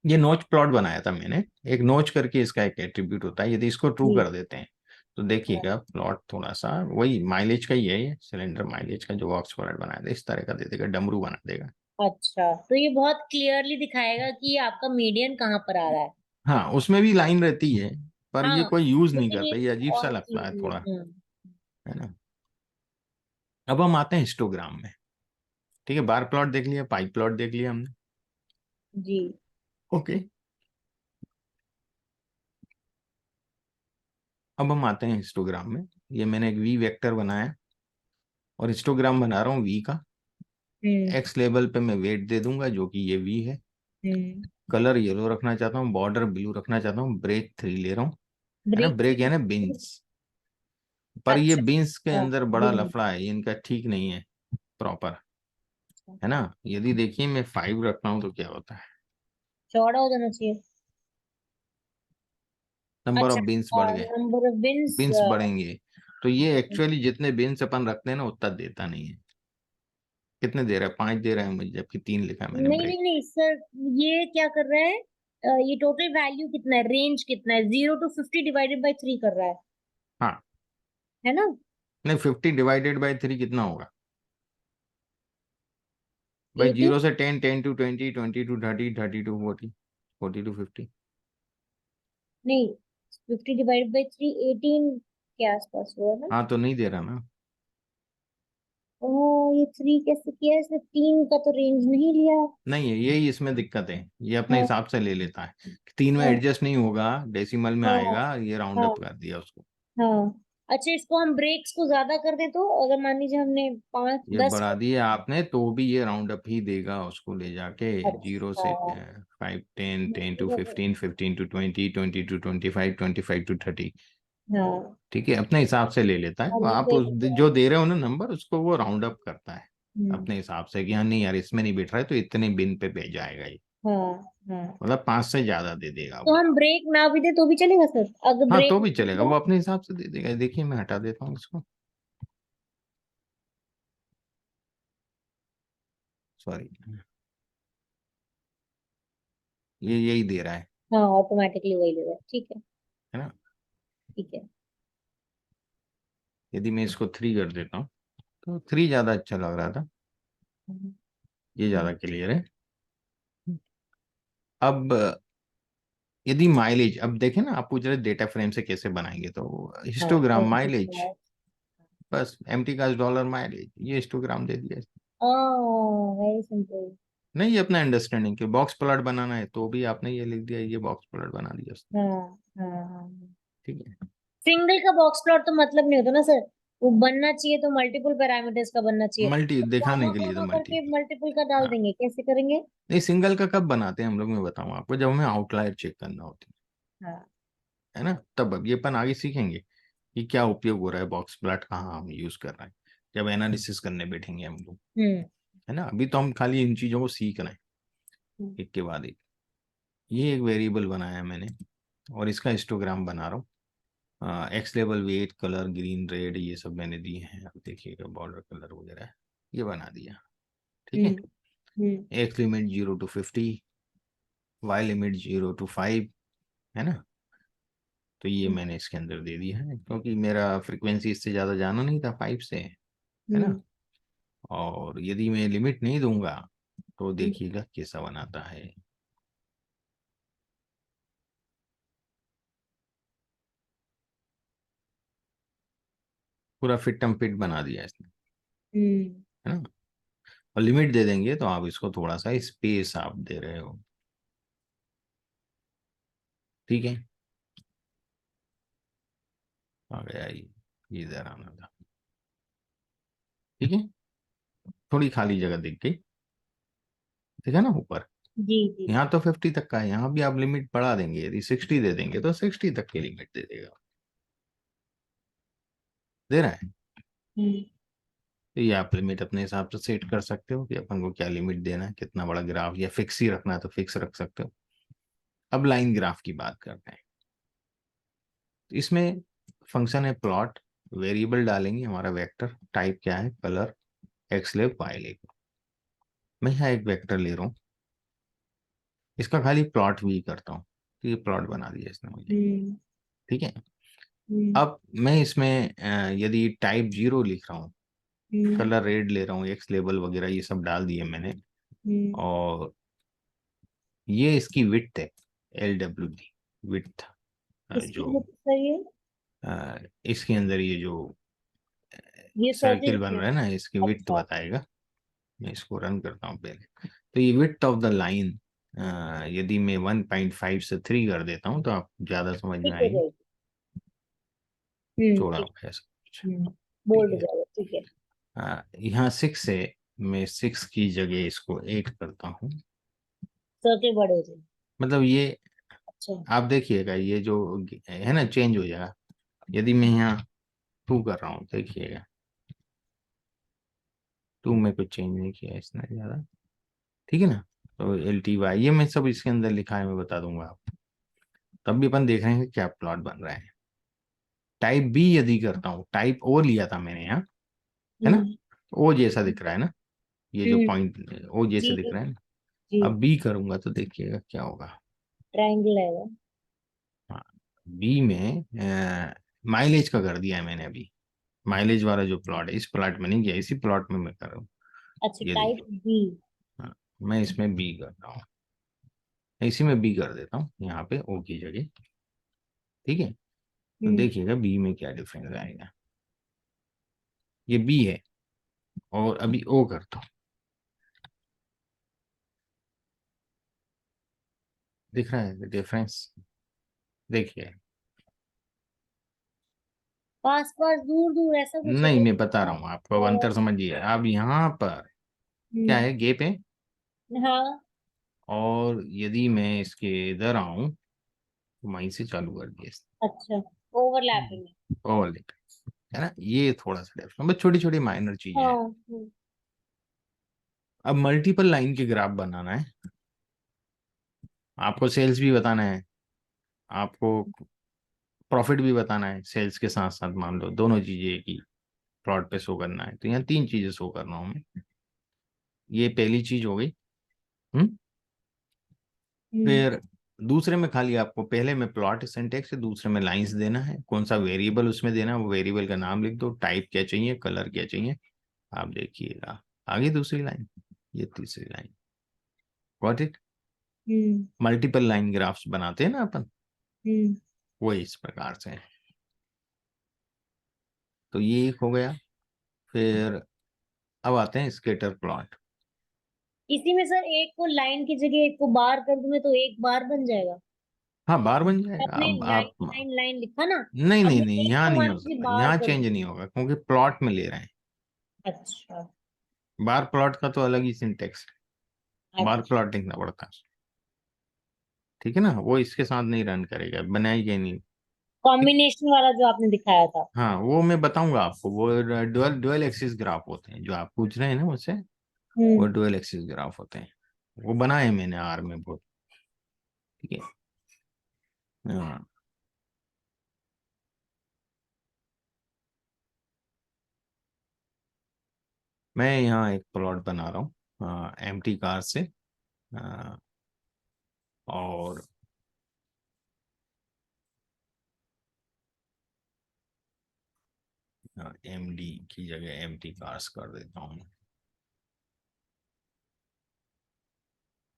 ये नोच प्लॉट बनाया था मैंने, एक नोच करके इसका एक एट्रीब्यूट होता है, यदि इसको ट्रू जी कर देते हैं तो देखिएगा प्लॉट थोड़ा सा वही माइलेज का ही है, ये सिलेंडर माइलेज का जो बॉक्स प्लॉट बनाया था इस तरह का दे देगा, डमरू बना देगा। अच्छा, तो ये बहुत क्लियरली दिखाएगा कि आपका मीडियन कहाँ पर आ रहा है। हाँ उसमें भी लाइन रहती है, पर ये हाँ कोई यूज नहीं लेकिन ये करता, ये अजीब सा और लगता है क्लियरली, थोड़ा, है ना। अब हम आते हैं हिस्टोग्राम में, ठीक है, बार प्लॉट देख लिया, पाई प्लॉट देख लिया हमने, जी ओके। अब हम आते हैं हिस्टोग्राम में, ये मैंने एक वी वेक्टर बनाया और हिस्टोग्राम बना रहा हूँ वी का। हम्म एक्स लेवल पे मैं वेट दे दूंगा जो कि ये वी है। हम्म कलर येलो रखना चाहता हूँ, बॉर्डर ब्लू रखना चाहता हूँ, ब्रेक 3 ले रहा हूँ, है ना, ब्रेक ब्रेक थ्री। यानी बिन्स। पर ये अच्छा, बिन्स के हाँ अंदर बड़ा बिन, लफड़ा है, ये इनका ठीक नहीं है प्रॉपर, है ना। यदि देखिए मैं 5 रखता हूँ तो क्या होता है, चौड़ा हो जाना चाहिए। नंबर ऑफ अच्छा, बिन्स बढ़ गए, नंबर ऑफ बिन्स। बिन्स बढ़ेंगे, तो ये एक्चुअली जितने बिन्स अपन रखते हैं ना उतना देता नहीं है। कितने दे रहा है, 5 दे रहा है मुझे, जबकि 3 लिखा है मैंने नहीं ब्रेक। नहीं नहीं सर, ये क्या कर रहा है? ये टोटल वैल्यू कितना है, रेंज कितना है, 0 to 50 डिवाइडेड बाय 3 कर रहा हाँ, है ना। नहीं 50 डिवाइडेड बाई 3 कितना होगा भाई, 80, 0 से 10, 10 to 20, 20 to 30, 30 to 40, 40 to 50। नहीं 50 डिवाइडेड बाय 3 18 के आसपास हुआ ना। हाँ तो नहीं दे रहा ना, ये 3 कैसे किया, इसने 3 का तो रेंज नहीं लिया। नहीं है, यही इसमें दिक्कत है, ये अपने हाँ हिसाब से ले लेता है, 3 में हाँ एडजस्ट नहीं होगा, डेसिमल में हाँ आएगा, ये राउंड हाँ अप कर दिया उसको। हाँ। अच्छा, इसको हम ब्रेक्स को ज्यादा कर दें तो, अगर मान लीजिए हमने 5 ये 10 बढ़ा कर। दिए आपने तो भी ये राउंड अप ही देगा उसको ले जाके, जीरो अच्छा, से 5, 10, 10 to 15, 15 to 20, 20 to 25, 25 to 30, हाँ ठीक है, अपने हिसाब से ले लेता है। और ये आप देख उस लिया। जो दे रहे हो ना नंबर, उसको वो राउंड अप करता है हम्म, अपने हिसाब से कि हाँ नहीं यार इसमें नहीं बिठ रहा है तो इतने बिन पे भेज जाएगा ये, हाँ हाँ। मतलब 5 से ज्यादा दे देगा तो वो। हम ब्रेक ना भी दे तो भी चलेगा सर, अगर हाँ ब्रेक तो भी ना चलेगा, दिया? वो अपने हिसाब से दे देगा। देखिए मैं हटा देता हूँ इसको, सॉरी, ये यही दे रहा हाँ ऑटोमेटिकली वही ले रहा है, ठीक है। है ना। ठीक है। यदि मैं इसको 3 कर देता हूँ तो 3 ज्यादा अच्छा लग रहा था, हम्म, ये ज्यादा क्लियर है। अब यदि माइलेज, अब देखें ना, आप पूछ रहे डेटा फ्रेम से कैसे बनाएंगे, तो हाँ हिस्टोग्राम तो माइलेज, बस एमटी का डॉलर माइलेज, ये हिस्टोग्राम दे दिया। Very simple. नहीं, ये अपना अंडरस्टैंडिंग के बॉक्स प्लॉट बनाना है तो भी आपने ये लिख दिया, ये बॉक्स प्लॉट बना दिया उसने। हाँ हाँ हाँ। ठीक है, सिंगल का बॉक्स प्लॉट तो मतलब नहीं होता ना सर, वो बनना चाहिए तो मल्टीपल पैरामीटर्स का बनना चाहिए। मल्टी तो दिखाने कॉमा के लिए तो कॉमा मल्टी। करके मल्टीपल का डाल हाँ, देंगे, कैसे करेंगे? नहीं सिंगल का कब बनाते हैं हम लोग, मैं बताऊँ आपको, जब हमें आउटलायर चेक करना होती हाँ। है ना, तब अब ये अपन आगे सीखेंगे कि क्या उपयोग हो रहा है बॉक्स प्लॉट, कहाँ हम यूज कर रहे हैं जब एनालिसिस करने बैठेंगे हम लोग, हम्म है ना। अभी तो हम खाली इन चीजों को सीख रहे हैं हम्म एक के बाद एक। ये एक वेरिएबल बनाया मैंने और इसका हिस्टोग्राम बना रहा हूँ। एक्स लेवल, वेट, कलर, ग्रीन, रेड, ये सब मैंने दिए हैं, अब देखिएगा बॉर्डर कलर वगैरह ये बना दिया। ठीक है, hmm hmm x limit 0 to 50, y limit 0 to 5, है ना। तो ये हम्म मैंने इसके अंदर दे दिया है क्योंकि मेरा फ्रिक्वेंसी इससे ज़्यादा जाना नहीं था 5 से, है ना। हम्म और यदि मैं लिमिट नहीं दूंगा तो हम्म देखिएगा कैसा बनाता है। पूरा फिट एंड फिट बना दिया इसने, हम्म है ना। और लिमिट दे देंगे तो आप इसको थोड़ा सा स्पेस आप दे रहे हो, ठीक है। आ गया ये इधर आना था, ठीक है। थोड़ी खाली जगह दिख गई, ठीक है ना ऊपर। जी जी। यहाँ तो 50 तक का है, यहाँ भी आप लिमिट बढ़ा देंगे, यदि 60 दे देंगे तो 60 तक की लिमिट दे देगा, दे रहा है। हम्म तो ये आप लिमिट अपने हिसाब से सेट कर सकते हो कि अपन को क्या लिमिट देना है, कितना बड़ा ग्राफ, या फिक्स ही रखना है तो फिक्स रख सकते हो। अब लाइन ग्राफ की बात करते हैं। तो इसमें फंक्शन है प्लॉट, वेरिएबल डालेंगे हमारा वेक्टर, टाइप क्या है, कलर, एक्स लेब, वाई लेब। मैं यहाँ एक वेक्टर ले रहा हूँ, इसका खाली प्लॉट भी करता हूँ, तो ये प्लॉट बना दिया इसने मुझे, हम्म ठीक है। हम्म अब मैं इसमें यदि टाइप 0 लिख रहा हूँ, हम्म कलर रेड ले रहा हूँ, एक्स लेबल वगैरह ये सब डाल दिए मैंने, हम्म। और ये इसकी विड्थ है, LWD विड्थ, किसकी जो बुक सर ये? इसके अंदर ये जो ये सर्किल सर्किल बन की? रहा है ना, इसकी विड्थ अच्छा। बताएगा। मैं इसको रन करता हूँ पहले। तो ये विड्थ ऑफ द लाइन यदि मैं 1.5 से 3 कर देता हूँ तो आप ज़्यादा समझ में ठीक हो आएगी, जाएगी। जोड़ा ठीक। हुआ है सब कुछ, ठीक बोल्ड हो है। जाएगा, ठीक है। यहाँ 6 से मैं 6 की जगह इसको 8 करता हूँ, सर्किल बड़े हो जाएंगे। मतलब ये अच्छा। आप देखिएगा ये जो है ना चेंज हो जाएगा। यदि मैं यहाँ 2 कर रहा हूँ, देखिएगा 2 में कुछ चेंज नहीं किया इसने ज़्यादा, ठीक है ना। तो LTY ये मैं सब इसके अंदर लिखा है, मैं बता दूंगा आपको, तब भी अपन देख रहे हैं कि क्या प्लॉट बन रहा है। टाइप बी यदि करता हूँ, टाइप ओ लिया था मैंने यहाँ, है ना, हम्म ओ जैसा दिख रहा है ना, ये जो हम्म पॉइंट ओ जैसे जी दिख जी रहा है ना। जी। अब बी करूंगा तो देखिएगा क्या होगा। ट्रायंगल आएगा। हाँ, बी में माइलेज का कर दिया है मैंने अभी, माइलेज वाला जो प्लॉट है, इस प्लॉट में नहीं किया, इसी प्लॉट में मैं कर रहा हूँ। अच्छा ये टाइप देखिए, बी। हाँ, मैं इसमें बी करता हूँ, इसी में बी कर देता हूँ यहाँ पे ओ की जगह, ठीक है। तो हम्म देखिएगा बी में क्या डिफरेंस आएगा, ये बी है और अभी ओ करता हूँ, दिख रहा है डिफरेंस, देखिए। पास पास दूर दूर ऐसा कुछ है नहीं क्या? मैं बता रहा हूँ आपको, अब अंतर समझिए। अब यहाँ पर क्या हम्म है, गैप है, हाँ। और यदि मैं इसके इधर आऊं तो वहीं से चालू कर दिया इसने। अच्छा। ओवरलैपिंग ओवरलैप, है ना, ये थोड़ा सा डिफरेंस, बस छोटी छोटी माइनर चीजें हैं। हाँ। अब मल्टीपल लाइन के ग्राफ बनाना है, आपको सेल्स भी बताना है, आपको प्रॉफिट भी बताना है, सेल्स के साथ साथ मान लो दोनों चीजें एक ही प्लॉट पे शो करना है, तो यहाँ 3 चीजें शो करना हूँ मैं। ये पहली चीज हो गई। हम्म फिर दूसरे में खाली आपको पहले में प्लॉट सिंटेक्स है, दूसरे में लाइंस देना है, कौन सा वेरिएबल उसमें देना है वो वेरिएबल का नाम लिख दो, टाइप क्या चाहिए, कलर क्या चाहिए, आप देखिएगा। आगे दूसरी लाइन, ये तीसरी line. Got it. Multiple line graphs बनाते हैं ना अपन, वो इस प्रकार से है। तो ये एक हो गया। फिर अब आते हैं स्केटर प्लॉट। इसी में सर एक को लाइन की जगह एक को बार कर दूंगे तो एक बार बन जाएगा। हाँ, बार बन जाएगा। आपने अब लाइन आप, लाइन लाइन लिखा ना, नहीं अब नहीं मैं नहीं, एक यहाँ को नहीं मान हो लीजिए सकता, बार यहाँ कर चेंज दूं। नहीं होगा क्योंकि प्लॉट में ले रहे हैं। अच्छा बार प्लॉट का तो अलग ही सिंटेक्स है, बार अच्छा। प्लॉट लिखना पड़ता है। ठीक है ना, वो इसके साथ नहीं रन करेगा, बनाएगा नहीं। ठीक। कॉम्बिनेशन वाला जो आपने दिखाया था। हाँ, वो मैं बताऊंगा आपको, वो डुअल डुअल एक्सिस ग्राफ होते हैं जो आप पूछ रहे हैं ना मुझसे, वो हम्म डुअल एक्सिस ग्राफ होते हैं, वो बनाए मैंने आर में बहुत। ठीक है। हाँ, मैं यहाँ एक प्लॉट बना रहा हूँ एम्प्टी कार से, आ, और एमडी की जगह एम्प्टी कार्स कर देता हूँ।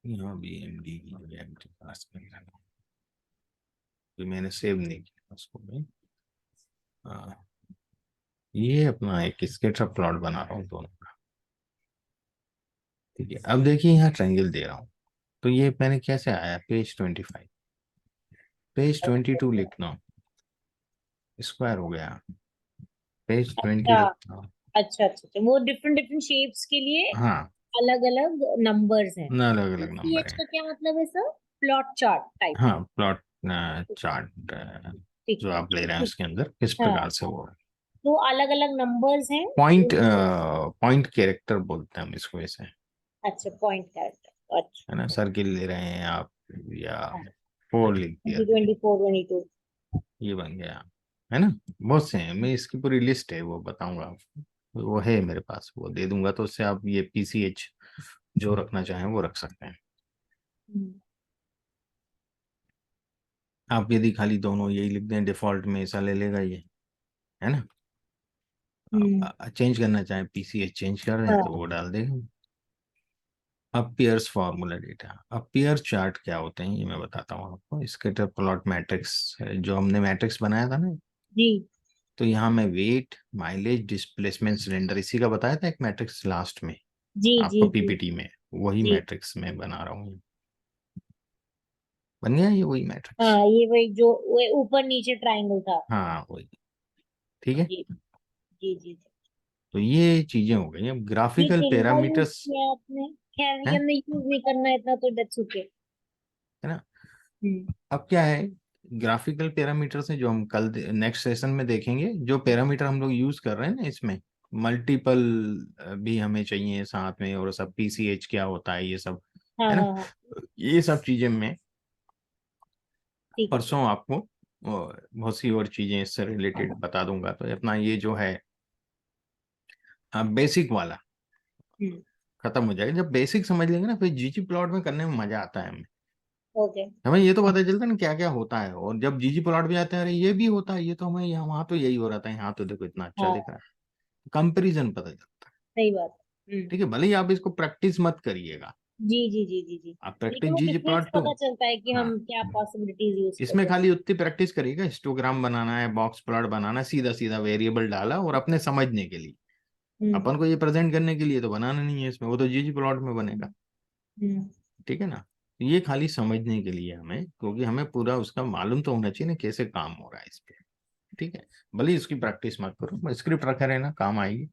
यहाँ भी एमडी की जगह एम्प्टी कार्स कर देता हूँ, तो मैंने सेव नहीं किया उसको मैं। ये अपना एक स्केटर प्लॉट बना रहा हूँ दोनों का। ठीक है, अब देखिए यहाँ ट्रायंगल दे रहा हूँ, तो ये मैंने कैसे आया, पेज 25, पेज 22 लिखना, स्क्वायर हो गया, पेज 20 अच्छा लिखना। अच्छा अच्छा अच्छा, वो डिफरेंट डिफरेंट शेप्स के लिए हाँ, अलग अलग नंबर्स हैं। ना अलग अलग नंबर पीसीएच है। का क्या मतलब है सर? Plot chart type. हाँ, प्लॉट चार्ट ठीक जो है आप ले रहे हैं ठीक। उसके अंदर किस हाँ, प्रकार से वो तो अलग अलग नंबर्स हैं पॉइंट, जो। पॉइंट कैरेक्टर बोलते हैं हम इसको ऐसे, अच्छा पॉइंट कैरेक्टर है ना, अच्छा। सर्किल ले रहे हैं आप, या 4 लिख दिया, 2024 22। ये बन गया, है ना। बहुत से हैं, मैं इसकी पूरी लिस्ट है वो बताऊंगा आपको, वो है मेरे पास, वो दे दूंगा, तो उससे आप ये पीसीएच जो रखना चाहें वो रख सकते हैं। आप यदि खाली दोनों यही लिख दें डिफॉल्ट में, ऐसा ले लेगा ये, है ना। चेंज करना चाहें पीसीएच चेंज कर रहे हैं तो हाँ वो डाल देगा। अब पेयर्स फार्मूला डेटा, अब पेयर चार्ट क्या होते हैं ये मैं बताता हूँ आपको। स्कैटर प्लॉट मैट्रिक्स जो हमने मैट्रिक्स बनाया था ना, जी तो यहाँ मैं वेट, माइलेज, डिस्प्लेसमेंट, सिलेंडर, इसी का बताया था एक मैट्रिक्स लास्ट में जी जी आपको जी पीपीटी में, वही जी। मैट्रिक्स में बना रहा हूँ। बन गया ये वही मैट्रिक्स। हाँ ये वही जो वो ऊपर नीचे ट्रायंगल था। हाँ वही। ठीक है। जी जी जी जी। तो ये चीजें हो गई, अब ठीक ग्राफिकल है, इतना यूज पैरामीटर्स, किया आपने। खैर ये है हमने यूज नहीं करना है इतना, तो डेट्स ओके। है ना। हम्म अब क्या है, ग्राफिकल पैरामीटर्स हैं जो हम कल नेक्स्ट सेशन में देखेंगे, जो पैरामीटर हम लोग यूज कर रहे हैं ना इसमें, मल्टीपल भी हमें चाहिए साथ में, और सब पीसीएच क्या होता है ये सब, हाँ है ना, हाँ हाँ। ये सब चीजें मैं ठीक है परसों आपको बहुत सी और चीजें इससे रिलेटेड बता दूंगा। तो अपना ये जो है बेसिक वाला हम्म खत्म हो जाएगा, जब बेसिक समझ लेंगे ना फिर जीजी प्लॉट में करने में मजा आता है हमें। ओके। हमें ये तो पता चलता है ना क्या क्या होता है, और जब जीजी प्लॉट भी आते हैं, अरे ये भी होता है, ये तो हमें यहाँ वहां तो यही हो रहा था, यहाँ तो देखो इतना अच्छा दिख हाँ रहा है, कंपेरिजन पता चलता है। सही बात है। ठीक है, भले ही आप इसको प्रैक्टिस मत करिएगा, जी जी जी जी जी। आप प्रैक्टिस लेकिन वो जीजी डिफरेंस प्लॉट तो, पता चलता है कि हाँ, हम क्या पॉसिबिलिटीज यूज कर इसमें रहे हैं। खाली उतनी प्रैक्टिस करिएगा, हिस्टोग्राम बनाना है, बॉक्स प्लॉट बनाना है, सीधा सीधा वेरिएबल डाला और अपने समझने के लिए, हम्म अपन को ये प्रेजेंट करने के लिए तो बनाना नहीं है इसमें, वो तो जीजी प्लॉट में बनेगा। हम्म ठीक है ना, ये खाली समझने के लिए हमें, क्योंकि हमें पूरा उसका मालूम तो होना चाहिए ना कैसे काम हो रहा है इस पे। ठीक है, भले ही इसकी प्रैक्टिस मत करो, स्क्रिप्ट रखा रहना, काम आएगी।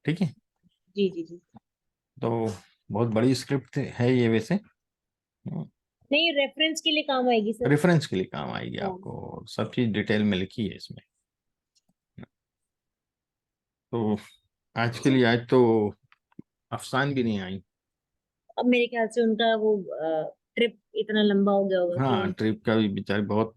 ठीक है। जी जी जी। तो बहुत बड़ी स्क्रिप्ट है ये वैसे। नहीं, रेफरेंस के लिए काम आएगी सर। रेफरेंस के लिए काम आएगी हाँ। आपको, सब चीज डिटेल में लिखी है इसमें। तो आज के लिए आज तो अफसान भी नहीं आई। अब मेरे ख्याल से उनका वो ट्रिप इतना लंबा हो गया होगा हाँ, कि। ट्रिप का भी बेचारे बहुत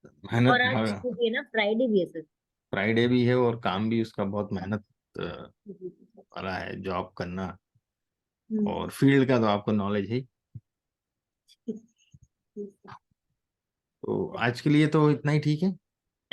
और मेहनत, आज वो भी है ना, फ्राइडे भी है सर। फ्राइडे भी है और काम भी उसका बहुत मेहनत जी, जी, जी। वाला है, जॉब करना। हम्म। और फील्ड का तो आपको नॉलेज है ही। ठीक है। तो आज के लिए तो इतना ही ठीक है।